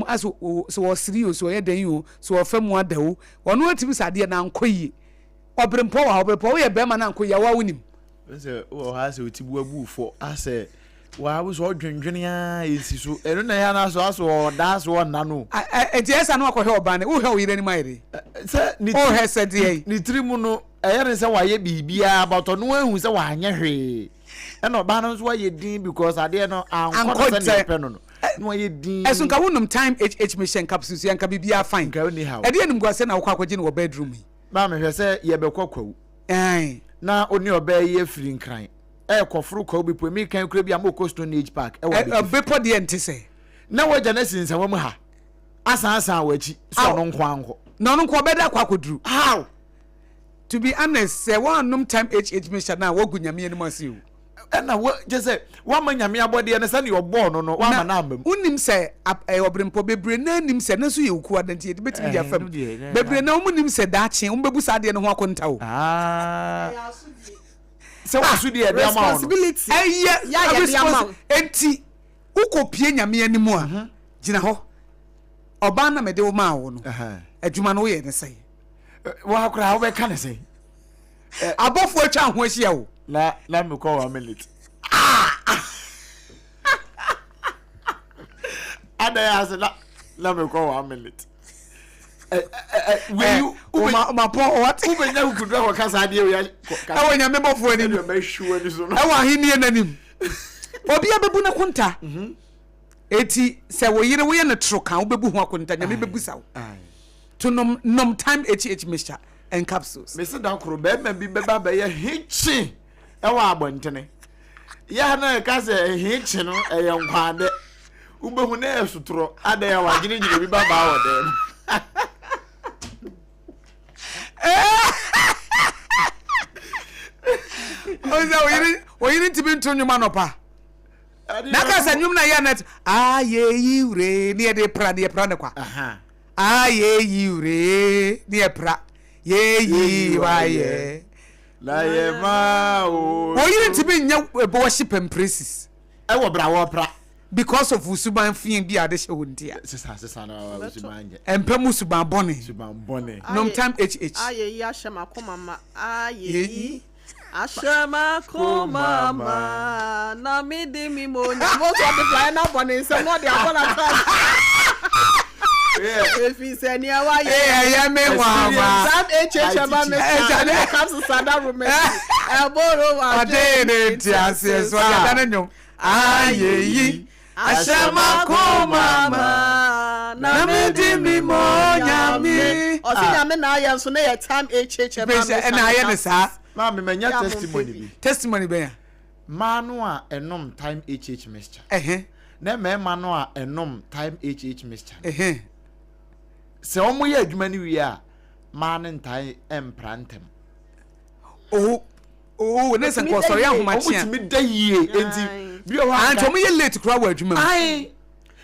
aso so serious so ye dan you so ofam adawo ono atimi sade na ankoyi obrempo ye be ma na ankoyi wa wonim nse o ha se otibu abufo ase wa wo so dwendwene a esi so eno na ya na so da so na no etiesa no akohe obane wo he o yire ni maire se ni o he se de ni trimu no eyere se wa ye bibia about no ahu se wa anye hwe eno ba no so wa ye din because ade no anko se pe no no ye din esun ka wonum time mission capsules yanka bibia fine ka oni ha ade enim gwase na wo kwaje ni wo bedroom ba me hwe se ye be kwakwawu na oni oba ye free nkran kofuru kwa obi po mi kan kura bi amoko Stone Age Park bepo de ntise na waja na sinsa wam ha asan wachi so no nkwa anko no nkwa beda kwa koduru how to be honest say one num time mission na wagunyame anim asiu na just say one man nyame abode na say na obo no one man am unim say obrempo bebre na nim say na so ye wuku adanti ye betimi dia fam bebre na umunim say daache umbebu sade no ho akonta wo so wasu di e be ama responsibility ya be ama enti ukopie nyame anim a gina ho oba na mede wo ma wo no adwuma no ye ne say wa akura wo be ka ne say abofo atwa ho ahia wo la me call 1 minute ada ya say la me call 1 minute you ma po what ubenya ukudwa kwa kasa ade ya awo nya mebofo ani no be sure ni so no awo ahini nanim obi abebu na kunta eti se wo yire wo ye ne troka wo bebu ho akunta nya mebebu sawo to nom time mixture and capsules me se dan kro be ma bi beba be ye hichi ewa abontene ya na ka se hichi no e ye nkwade ubehu na esutro ada ya wagine nyire bi baba wo dem oyiri tibi ntonyuma no pa na ka sa nyum na ya net aye yiure ne de pra ne kwa aye yiure ne pra ye yi waye la ye ma o oyiri tibi nya worship and praises e wo bra wo pra because of usuban fin bi ade hye wontia sesa na usuban je empem usuban bone nom time aye yi ashema ko mama aye yi ashema ko mama na mi di mi mo nya mo so be fly na bone se no de abona time If he said near why yeah me wa Sam HHM me comes sada room elbow ade ti ase so ya da nyom ayeyi ashama ko mama na me di mi mo nyame o si nyame na aye so na ye time HHM na aye ne sa ma me manya testimony be ya manu a enom time HH mixture na me manu a enom time HH mixture se omo ye adwuma ni wi a man ntai emprantem ne se ko so ya homa chia mi da yie enti bi o wa anto mo ye late kura wa adwuma ai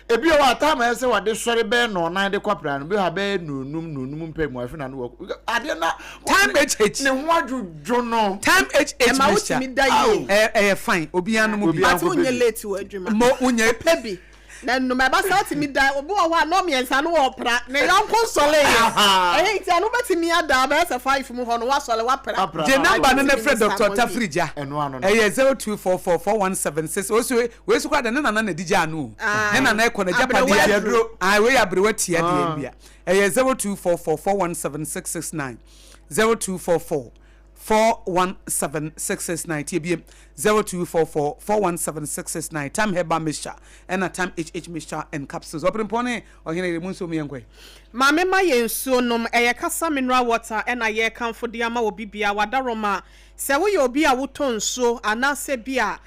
ebi o wa ta ma se wa de sori be no na de kwapra no bi ha be nunum mpem afi na no ade na time HH ne ho adwodwo no time HH ma wuti mi da yie fine obi anu mo bi ati unye late wa adwuma mo unye pebi na no me ba sa ti mi da obi o wa no me ensa no opra ne yonko sole eh ti anu beti mi ada ba se 5 mu ho no wa sole wa pra je number no na fred Dr. Tafrija eno ano 02444176 oso we su kwa da na dija anu ne na ekọ na japa dia duro we abrewa tia dia bia 0244417669 0244417669 TBM 0244417669 time heba misha and a time HH misha and capsules open pone oheneyere munso miyenkwe mame ma yensuo nom kasa mineral water and aye kan for dia ma obi bia wadaroma se wo ye obi a woto nsuo anase bia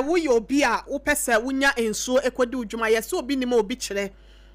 wo ye obi a wo pese wunya nsuo ekodi udwuma ye se obi ni ma obi kire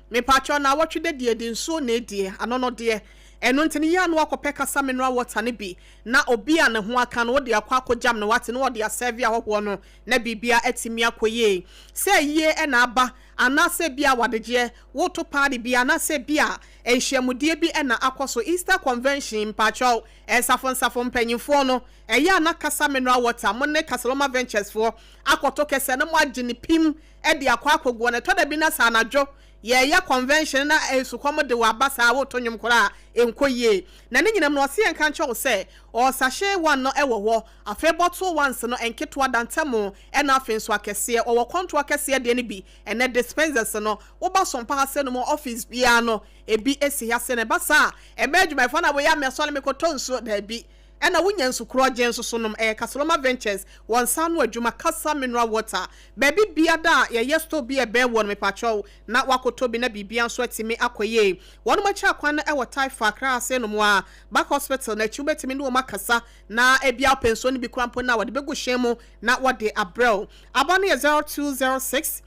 me pacho na wotwe de nsuo na edie anono de eno ntini ya no akopɛ kasa mineral water ne bi na obi a ne ho aka no de akwa jam no wate no de serve ahɔho no na bibia atimi akoye se yie na aba anase bia wadegye woto party bia anase bia ehyiamudie bi na akoso Easter convention pacho safon panyimfo no ya na kasa mineral water mo ne Kasaloma Ventures for akoto kese ne mo agye ne pim de akwa akogwo ne to da bi na sa anadwo ya convention na esukwam de wabasa woto nyum kora enkoye na ne nyinam no ose enka nche se o sachet one no ewo afa bottle once no enketo adantamo na afenso akese o konto akese de ne bi ene dispensers no wo ba sompa ase no mo office bia no ebi esi ya se ne basa ebe adwuma fa na we ya mesole mekoto nso da bi ena wunya nsukuro genso so nom Kasaloma Ventures won sanu adwuma kasa mineral water baby bia da ye yesto bia be won me pacho na wakoto bi na bibia nso atimi akoye won machi akwan na ewo Taifa Accra ase no mo a back hospital na chubetimi no makasa na ebia pension bi krampo na wode begu hwemu na wode abrel abone 0206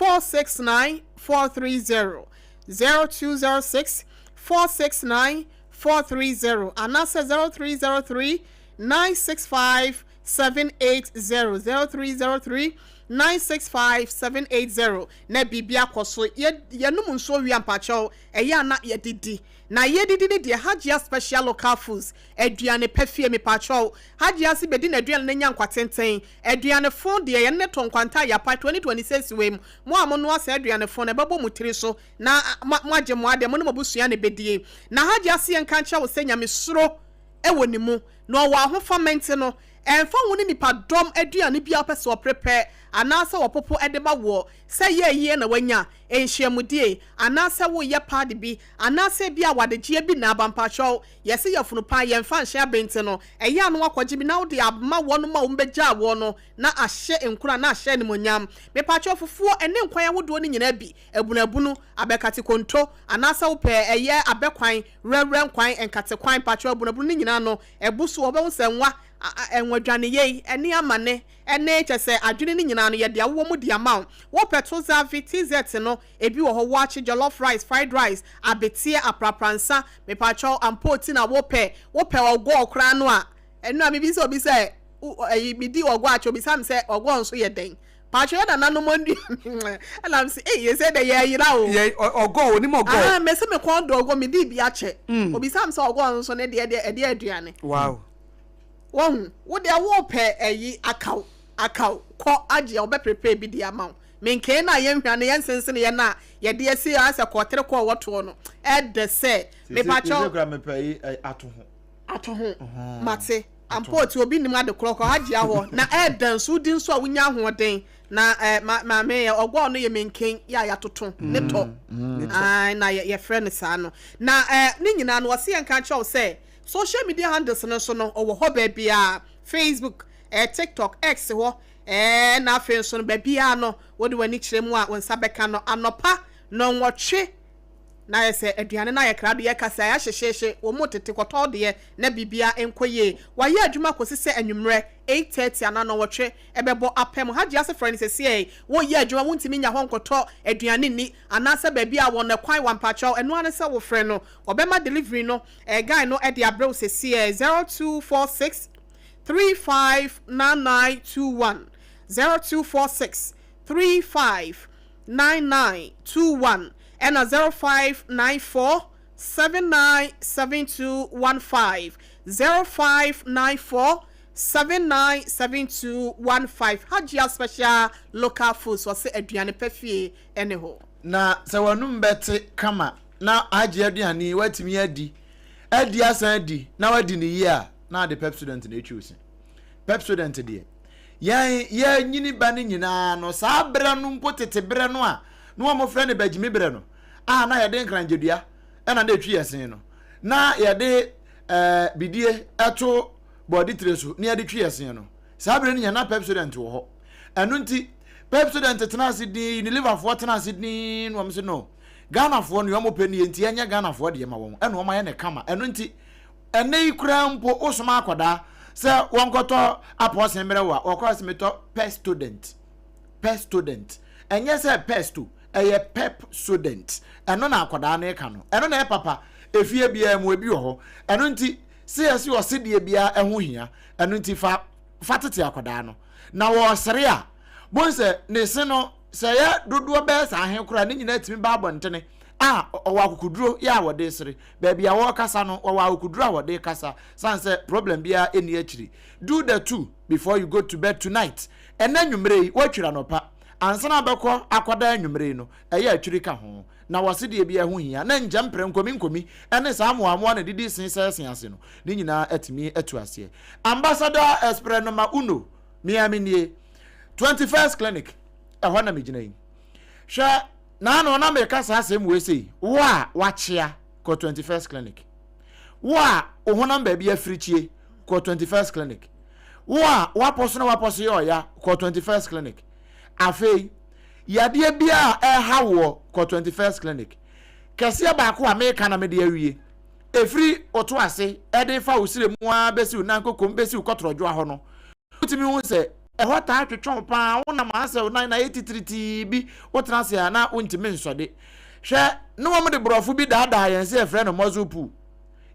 469 430 0206 469 430 anasa 0303 965 780 0303 965 780 na bibia koso ye num nso wi ampacho eya na ye didi na ye didi ne de Hajia special local foods aduane pafie me pacho Hajia si bedi na aduane na nya nkwatenten aduane fon de ye ne tonkwanta ya pa 2026 wem mo amono asa aduane fon na bebo mutiri so na mo agye mo ade mo no mabusua ne bedie na Hajia si enka ncha wo senya mesuro ewo ni mu no wa ahofa mente no enfa woni nipa dom aduane bia pese o prepare anasa wo popo edeba wo se ye na wanya enhyiamudie anasa wo ye padi bi anasa bia wadegye bi na abampacho yesi yafunu pa ye mfa nhye abente no eya no akwaje bi na wo de abma wo no ma wo mbegya wo no na ahye enkura na ahye ne monyam me pacho fufuo ene nkwan ya wodo ni nyina bi ebunabunu abekate konto anasa wo pe eye abekwan rewre nkwan enkate kwan pacho ebunabunu ni nyina no ebusu wo be wo senwa enwadwane ye ene amane ene chese adwene ni nyina no ye de awo mu de amount wo petrol TZ no ebi wo ho wachi jollof rice fried rice abetie aprapransa me pacho ampoti na wo pe ogo okra no a enu a bibi se mi di ogo acho bi sam se ogo nso ye den pacho ya na no mondi elam se ye se de ye yira o ye ogo oni mo ogo me se me kon do ogo mi di bi ache obi sam se ogo nso ne de aduane wow wo de wo pe akaw ko agye wo be prepare bi di amount menke na ye hwane ye nsensene ye na ye de esi asa kotere ko woto no e de se me pacho ato ho mate ampoti obi nim ade kroko agye aho na e dan so di nso a wunya ho den na maame ogwa no ye menken ya toto ne to na ye friend sa no na ni nyina no wase yanka chaw say social media handles no so no owo ho ba bia Facebook TikTok X ho na afen so no ba bia no wodi wani kire mu a wonsa beka no anopa no nwotwe na yese aduane na ye krado ye kasa ya hyehye wo motete kwoto de na bibia enkoye wa ye adwuma kosise anwumre 8:30 ana no wotwe ebebo apem haji ase friend se wo ye adwuma wontimi nya honkoto aduane ni anase ba bia wo na kwan wampacho eno ane se wo friend no obema delivery no guy no e de abrew se 0246 359921 0246 359921 and a 0594 797215 0594 797215 Hajia special local foods was aduane pefie anyhow na se wanum bete kama na Hajia aduane watimi adi asan adi na wadi ni ye a na the Pepsodent na choose Pepsodent de ya nyini ba ni nyina no sa bere no mpotete bere no a no mo frɛ ne bagimi bere no na yɛde nkranjedua na etwi yɛsen no na yɛde bidie ɛto body treso na yɛde twi yɛsen no saa bere ne na Pepsodent wo hɔ ɛno nti Pepsodent tena ase di ni liverfo tena ase di no amse no Ghana fo no yomo pɛ ne nti enya Ghana fo de ma wɔn ɛna wɔn ayɛ ne kama ɛno nti ɛne ikura mpo osoma akoda sɛ wɔnkɔtɔ apɔsen mere wa wɔkɔ semeto Pepsodent ɛnyɛ sɛ pesto eye Pepsodent eno na akoda na eka no eno na papa efie bia mu ebi ho eno nti se ase o se de bia eho hia eno nti fa tete akoda no na wo sere a bonse ne se no se ya dodo be sa ahen kura ne nyina timi ba abontene owa akukuduro ya wode sere ba bia wo kasa no owa akukuduro a wode kasa sanse problem bia eni akiri do the two before you go to bed tonight enanwumre watwira no pa ansana beko akwada anwumre no eye atwiri ka ho na wase de bia ho hia na njampre nkomi ene saa moamo na didi sen ase no ni nyina atimi atu ase ambassador espre no ma uno miamini 21st clinic ehwa na megina yi hwa na no na me kasa asem we sei wa wachia ko 21st clinic wa ohona ba bia frichie ko 21st clinic wa waposo yo ya ko 21st clinic afei yade bia hawo ko 21st clinic kase ba ko America na me de awie efri oto ase eden fa usire mu a besi unankokom besi ukotrodwo aho no utimi hu se ehota atwetwon pa wona ma se 983 bi wotena se na untimi nsode hwe no mo de brofo bi daada yen se efre no mozupu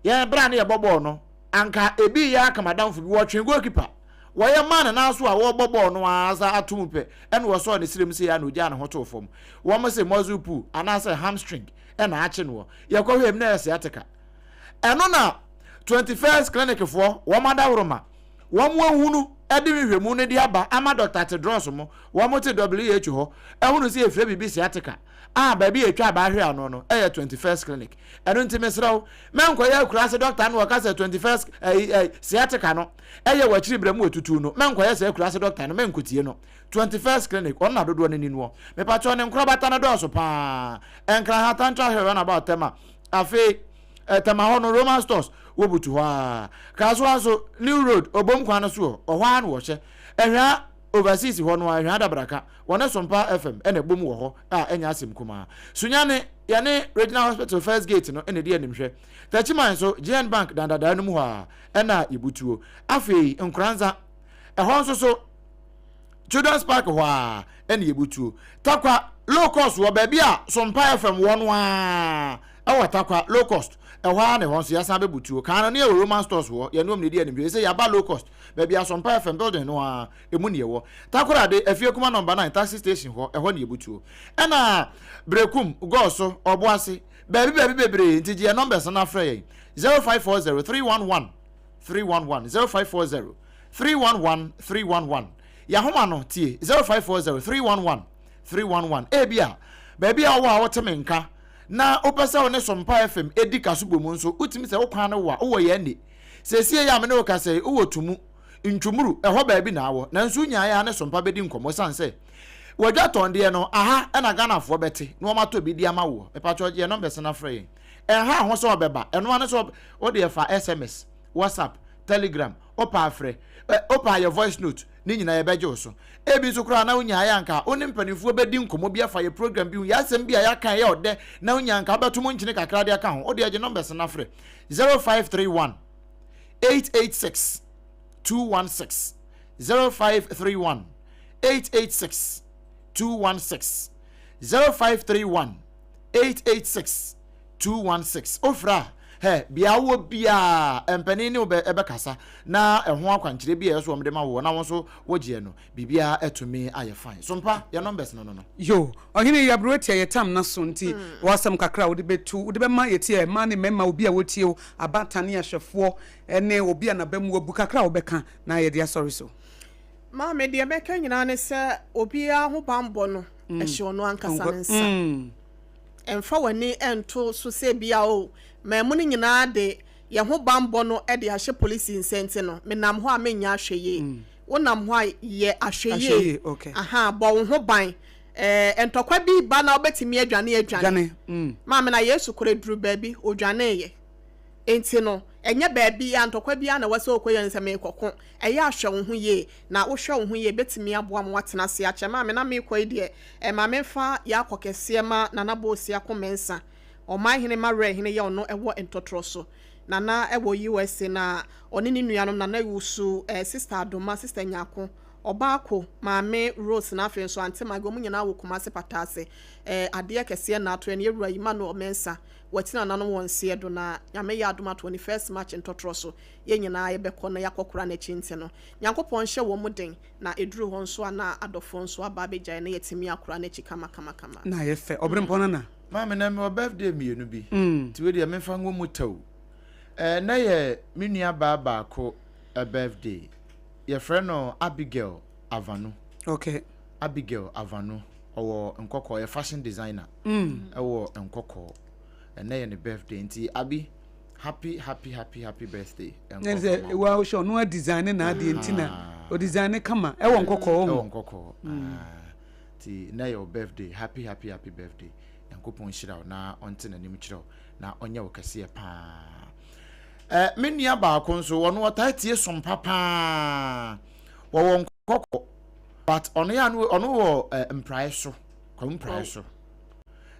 ye bra na ye bobo no anka ebi ya akamadamfo bi wo twen goalkeeper woye man na so a wo bobo no asa atumpe ene wo so ne sirem se ya na oja na hoto fom wo mo se mozupu ana se hamstring ena ache no ye ko hwem na se ateka eno na 21st clinic fo wo madawroma wo mo hunu edi hwemu ne di aba ama Dr. Tedros mo wo mo te WHO ho ehunu se efre bibi se ateka ba bi etwa ba hwe ano no 21st clinic eno ntimesrawo menkoye akura se doctor no waka se 21st se ateka no wachiri bremu otutu no menkoye se akura se doctor no menkotie no 21st clinic on na dodo ne ninuo me pa cho ne nkro bata na do so pa enkra hatan tra hwe na about tema afi tema ho no Roman stores wobutu ha kaso aso New Road obom kwan so ohwa na wo hye ehwa overseas ho no ahwa dabraka wona SOMPA FM ene bom wo ho enya asem kuma sunyane yane Regional Hospital First Gate no ene de animhwe tachiman so GN Bank dandada no mu ha ena ibutuo afei nkranza ehon so Children's Park ho ene ibutuo takwa low cost wo ba bia SOMPA FM wo no takwa low cost ehwa ne ho so yasa bebutuo kan na Roman stores wo ye no mnedi animhwe say ya ba low cost baby SOMPA FM building no emu ne wo takora de afie kuma number 9 taxi station ho ehɔ ne ebutuo ɛna brekum go so oboase baby bebre ntiji e numbers na frɛ 0540 311 0540 311 ya homa no tie 0540 311 ebia baby a wo a wotemenka na opesa wo ne SOMPA FM edi kaso bomu nso utimi se wo kwan no wa wo ye ne sesie ya me ne wo ka se wo tumu ntwumuru ɛhɔ baabi na awɔ nanso nyaaya ne sompa bedi nkɔmɔ sanse wadwa tɔndeɛ no aha ɛna Ghanafoɔ bɛte na wɔn atɔ bi di ama wo ɛpatɔ yɛ numbers na frɛ ɛha ho sɛ ɔbɛba ɛno ane sɛ ɔde ɛfa SMS WhatsApp Telegram opa afrɛ opa your voice note ni nyina yɛbɛgye wo so ebi nso koraa na wonyaaya anka oni mpanimfoɔ bedi nkɔmɔ bi afa yɛ program bi yɛ asɛm bi a yɛaka yɛ ɔdɛ na wonyanka bɛto mo nkyene kakra de aka ho ɔde agye numbers na frɛ 0531 886 216 0531 886 216 0531 886 216 ofra he bia wo bia empani ne ebe kasa na eho akwankyere bia yeso omde ma wo na won so wogye no bibia etumi aye fine so mpa your numbers no yo ohene yabrotia yetam na so nti wasam kakra wo de betu wo de be ma yetie ma ne mema obi a wotie o abatane ahwefo ene obi a na bamu obu kakra wo beka na ye dia sorry so ma me de beka nyina ne se obi a ho bambo no ehye ono ankasa nsa emfa wani ento so se bia o ma mu ni nyina de ye ho bambo no e de ahye police insenti no menam ho a menya ahweye wonam ho a ye ahweye okay aha bo wo ho ban entokwa bi ba na obetimi adwane ma me na Yesu kore duru baabi odwane ye enti no enye baabi ya ntokwa bi na wase okoye nseme kokko eya ahwe wo ho ye na wo hwe wo ho ye betimi aboa mo watena se ache ma me na me koyi de ma me fa ya kokese ma na na bo si akomensa o ma hene ma re hene ye ono ewo entotro so na ewo USA na oni ni nuanom na yusu sister Adoma sister Nyako Obako maame Rose na afen so ante mago munyina wo kuma se patase ade kese na ato ene ewura yima no omensa watina nano wonse do na nyame ya Adoma 21st March ntotro so ye nyina ye bekọ na yakokora na chinti no Nyankopon hye wo muden na eduru ho nso na adofo nso aba beja na yetimi akora na chikama kama na ye fe obrempona na maame na me birthday mienu bi ti we de me fa ngo mutaw na ye menua baba ko a birthday your friend no Abigail Avano. Okay. Abigail Avano or Nkoko, a fashion designer. Or Nkoko. And then the birthday. Nti Abi, happy birthday. Well, sure, no designer na di ntina. O designer kama. Ewo Nkoko. Ti na your birthday. Happy birthday. Nkopon shira na onte na nim chiro na onya wokase pa. Menua ba konso wono watatie som papa wo Nkoko but ono ya no ono wo emprise so kwamprice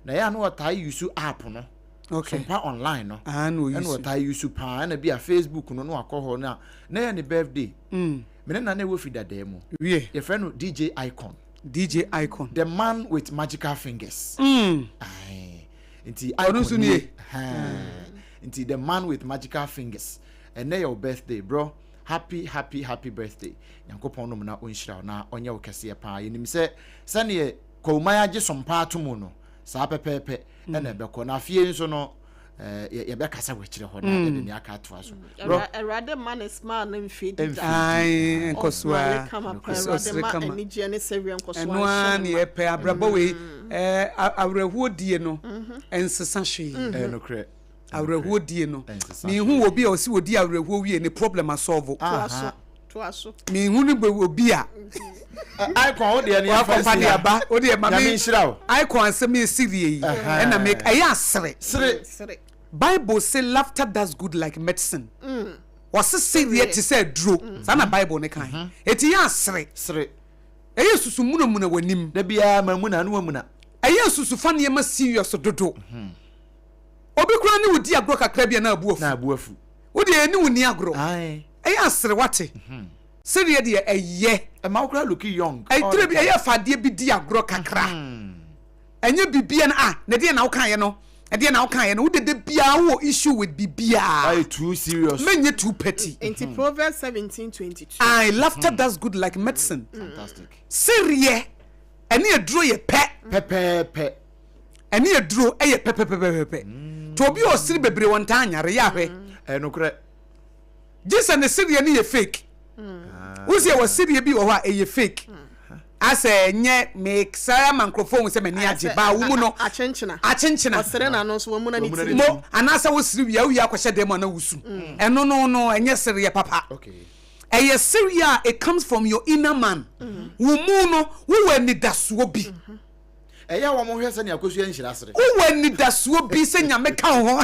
na ya no watai use app no okay sompa online no no use no watai use pa na bia Facebook no akọ na ya ne birthday mene na wo fida dem wie your friend no DJ Icon the man with magical fingers nti Icon so nie into the man with magical fingers and your birthday bro happy birthday Nyankopon no na onhyira na onye wokese pa yenim se sane komaya gye sompa atomo no sa pepepe na ebekọ na afie nso no ye be kasa wachire ho na de ni aka to so bro erade man is man mfid ai AKOSUA erade man enije ne sewe AKOSUA eno an ye pe abrabo we awrehuo die no ensesa hwe no kre awrehuo die no me hu obi a osi odi awrehuo wie ne problem asolve to aso me hu ne obi a Icon o de ne afa de aba o de ma me nshira Icon asem e sirie yi na make eya sere Bible say laughter does good like medicine was sirie ti say duro sana Bible ne kan eti ya sere eya susu munamuna wanim da bia mamuna no mamuna eya susu fa ne ma serious dodo obi kura ni wodi agro kakra bia na abuafu wodi eni woni agro eya sere wate serie de eye e ma kura look young e trebi eya fade bi di agro kakra enye bibia na na de na wokan ye no e de na wokan ye no wode de bia wo issue with bibia are too serious menye too petty into Proverbs 17:22 laughter does good like medicine fantastic serie eni eduro ye pe eni eduro eye pe to obi o siri bebre wonta anyare ya hwe no kure Jesus ne serie ni ye fake uzie wo serie bi wo ha eye fake ase nye mixer microphone se mani age ba wo mu no achenchina osere na no so wo mu na ni ti mo anasa wo siri wia akɔhye dem na wusu eno no enye serie papa okay eye serious it comes from your inner man wo mu no wo wani dasuo bi eya wo mo hwese ne akosua nhira sere wo wani dasuo bi se nyame ka ho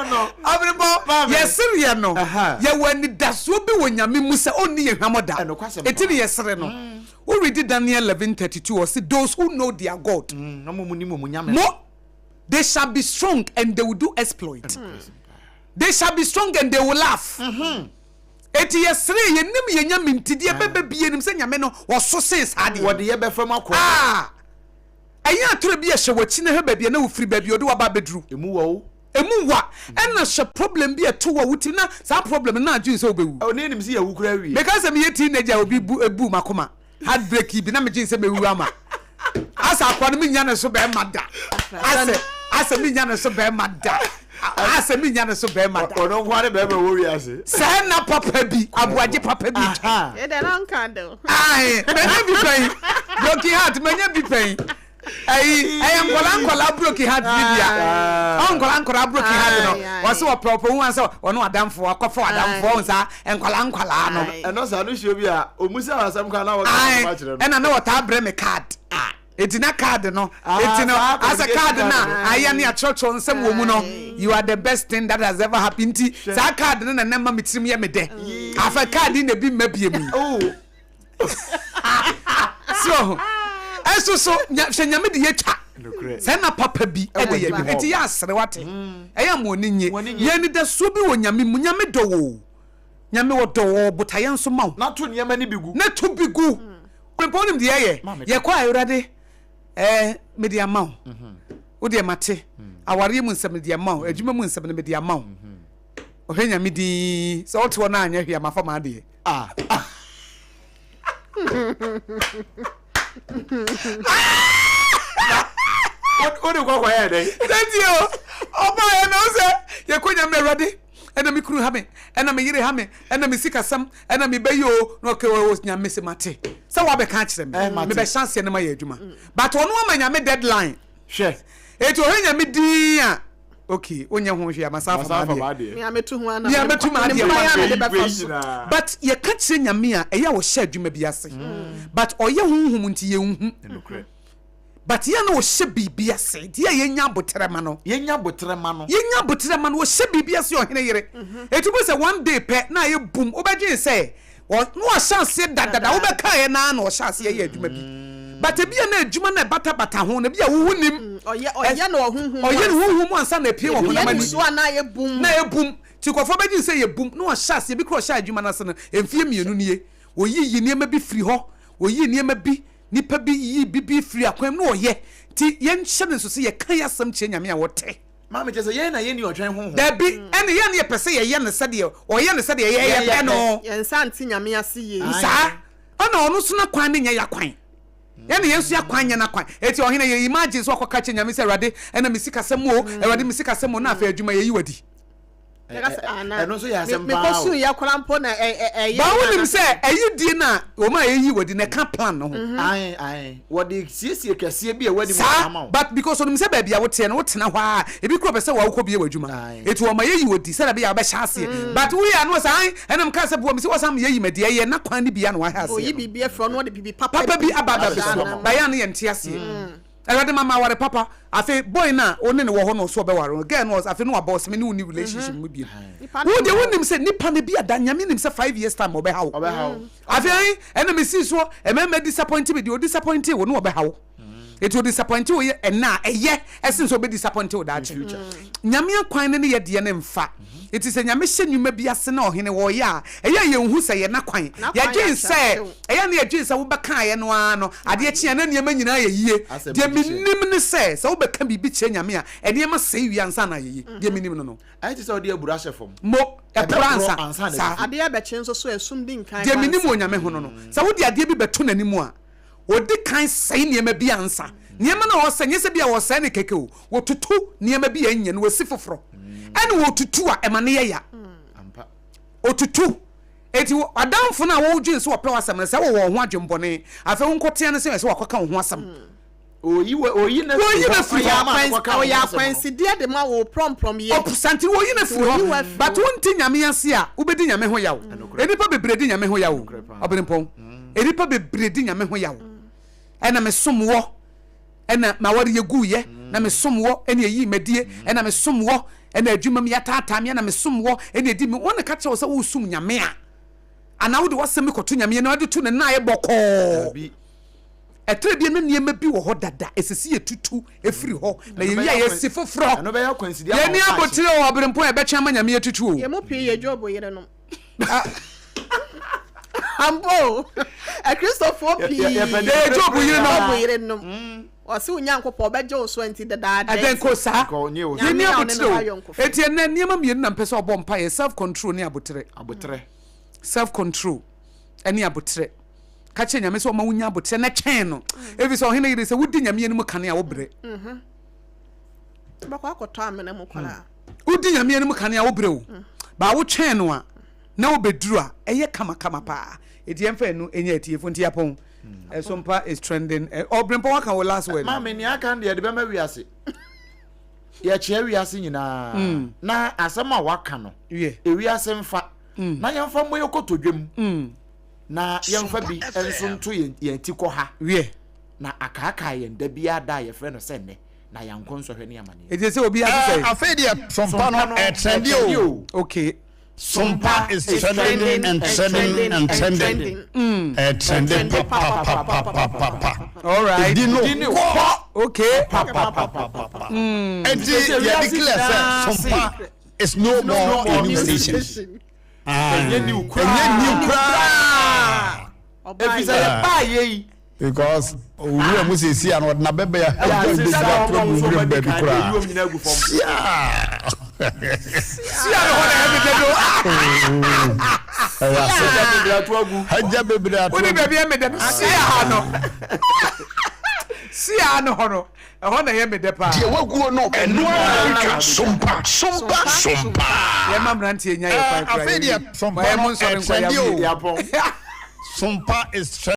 no abrebo ye serious no ye wani dasuo bi wo nyame mu se oni ye hwamoda etini ye sere no we read Daniel 11:32 or say those who know their God they shall be strong and they will do exploit. They shall be strong and they will laugh. Eti yesre yenim yenya mintidie bebe bienim se nyame no wo so sense ade wo de ye be fam akọ anya atore bi ehye wachi na he babia na wo firi babia ode wa ba bedru emu wa ena hye problem bi eto wa wuti na sa problem na aju se obewu o ne nim se ya wu kura wi because me yeti na ja obi ebu makoma heartbreak bi na me gin se mewu ama asa akwa no me nya na so be mada asa me nya na so be mada asa me nya na so be mada ono kware be wo wi ase say na papa bi aboagye papa bi e dey don candle ai menya bi pen broken heart menya bi pen ai ankola broken heart bibia ankola broken heart no wose wo propo hu ansa ono adamfo akofo adamfo nsa ankola no eno sa no hwe bi a omusa asam ka na wo ka kire no ena na wota abre me card etina card no etino as a card na aya ne achocho nsem wo mu no you are the best thing that has ever happened to sa card na na ma metirim ye me de afa card na bi mabie mu so so nyame de yetwa se na papa bi e de ye enti ya asere wate eya mo ni nye ye ni da so bi wo nyame mu nyame do wo nyame wo do wo botaye nso ma na to nyame ni bigu na to bigu kweponim de ye kwa ayurade me de ama wo de mate aware mu nsem de ama adwuma mu nsem me de ama o he nyame di se wo to na anya hwia mafa ma de What do you go ahead? Thank you. Oh my, no say. You konya me ready. Ena mi kuru ha me. Ena mi yire ha me. Ena mi sika sam. Ena mi beyo no ke wo nya me se mate. Say wa be ka kire me. Me be chance na ma ye adwuma. But ono ma nya me deadline. Hwe. Eto he nya me din a. Okay, onya ho hwe amasafa ma de. Me ametu ho ana. Me ametu ma de. But ye ka kire nya me a eya wo hye adwuma bi ase. But oye hunhum nti ye hunhum. But ye no hye bibia se dia ye nya botrema no ye nya botrema no wo hye bibia se ohene yere etubo se one day pe na ye boom obedwen se no chance dadada wo be ka ye na o chance ye adwuma bi but bia na adwuma na bata ho na bia wo hunim oye no hunhum ansa na pie wo ho na mani so na ye boom ti kofo bedwen se ye boom no chance bi kro sha adwuma na se no emfie mienu nie wo yi niema bi firi ho wo yi niema bi nipa bi yi bibi free akwam no ye ti yen hye ne so se ye kan yasam che nyame a wote mama je se ye na ye ni odwen honhom da bi ene ye ne pese ye ne sade o ye ne sade ye pe no ye nsa anti nyame ase ye sa ana ono so na kwan ne nya yakwan ye ne yesu yakwan nya na kwan eti ohene ye imagine so akoka che nyame se rade ena misika semo rade misika semo na afa adwuma ye yi wadi eno so ya asem me kosu ya kwalampo na ba wonim se ayidi na o ma yeyi wadi na ka plan no ai wodi siesie kese bi e wadi mo ama but because onim se ba bia wote na wotena ho a ebi kro be se wa wokọ bia wadwuma eti o ma yeyi wadi se na bia ba chance but we ya no say enam ka se bo mi se wasam yeyi mede ye na kwan ni bia na wa ha se o yi bibia fro no de bibi papa bi abada bi so ba ya na ye ntia se Erade mama ware papa afi boy na oni ne wo ho no so be ware girl no afi no boss me ne uni relationship mu bi wo de wonim se nipa ne bi adanya me nim se 5 years time obe hawo afi ena me si so e me disappoint me di disappoint wo no obe hawo it will disappoint you na eye essence obe disappoint you that future nyame akwan ne ye de ne mfa it is nyame hye nwuma bi ase na ohene wo ya eye ye hu se ye na kwan ye dwen se eye na ye dwen se wo beka ye no ano ade chia na niam nyina ye yie de minim ne se wo beka bibi che nyame a ene ma se wi ansa na ye yie de minim no ai ti se ode abura hye fom mo e pransa sa ade ya beche nso so esum di nkan de minim onyame ho no sa wo de ade bi beto nanimu a odi kan sai niema bi ansa niema na wo sanye se bia wo sai ne keke o wo tutu niema bi anya no wasi foforo ene wo tutu a emane ya ampa o tutu eti adamfo na wo dwen so wo pe wasam se wo ho adwembone afa wo nkote ne se wo akoka wo ho asam oyi na kwansi dia de ma wo prom ye santi oyi na firi ho but wonti nyame ase a ubedi nyame ho yawo enipa bebredi nyame ho yawo obrempong enipa bebredi nyame ho yawo ena me somwo ena mawari yeguye na me somwo ena yi medie ena me somwo ena adwuma me yatata me na me somwo ena edi me wona ka che wo se wo sum nyame a ana wo de wasem koto nyame na wode tu ne na ye boko etre bi no niema bi wo ho dada esisi etutu efiri ho na ye wi ayesi foforo no be ya kwansi ye ni abotire o obrempo e be chama nyame etutu o ye mo pie ye job yere no ambo a Christopher pie ye job yere no wasi unyankopo obeje o 20 dada aden ko sa ye ni abotire o eti na niema mienu na mpese obom pa ye self control ni abotire self control ani abotire kache nyame so ma wunya abotire na chen no ebi so hene yire se wudi nyame enu kane a wo bre ba kwa akoto amena mu kwala wudi nyame enu kane a wo bre o ba wo chen no a na wo beduru a eye kama pa edi emfa enu enya etiefo nti yapon SOMPA is trending obrempo waka wo last word ma me ni aka de be ma wiase ye che wiase nyina na asema waka no wiase mfa na yemfa moyo kotodwem na yemfa bi enso nto ye tiko ha na akaka ye nda bia da ye frɛ no senne na yankon so hwene amane edi se obi ase afedia SOMPA no trendy okay SOMPA is trending and trending and trending trending pa all right dino okay and you declare SOMPA is no more a new station new because we must see and na bebe ya baby kura haja bebe atu oni bebe me de sia no hono ehon na ye me de pa die waguo no eno America SOMPA ye mamrantie enya ye pa afedia SOMPA is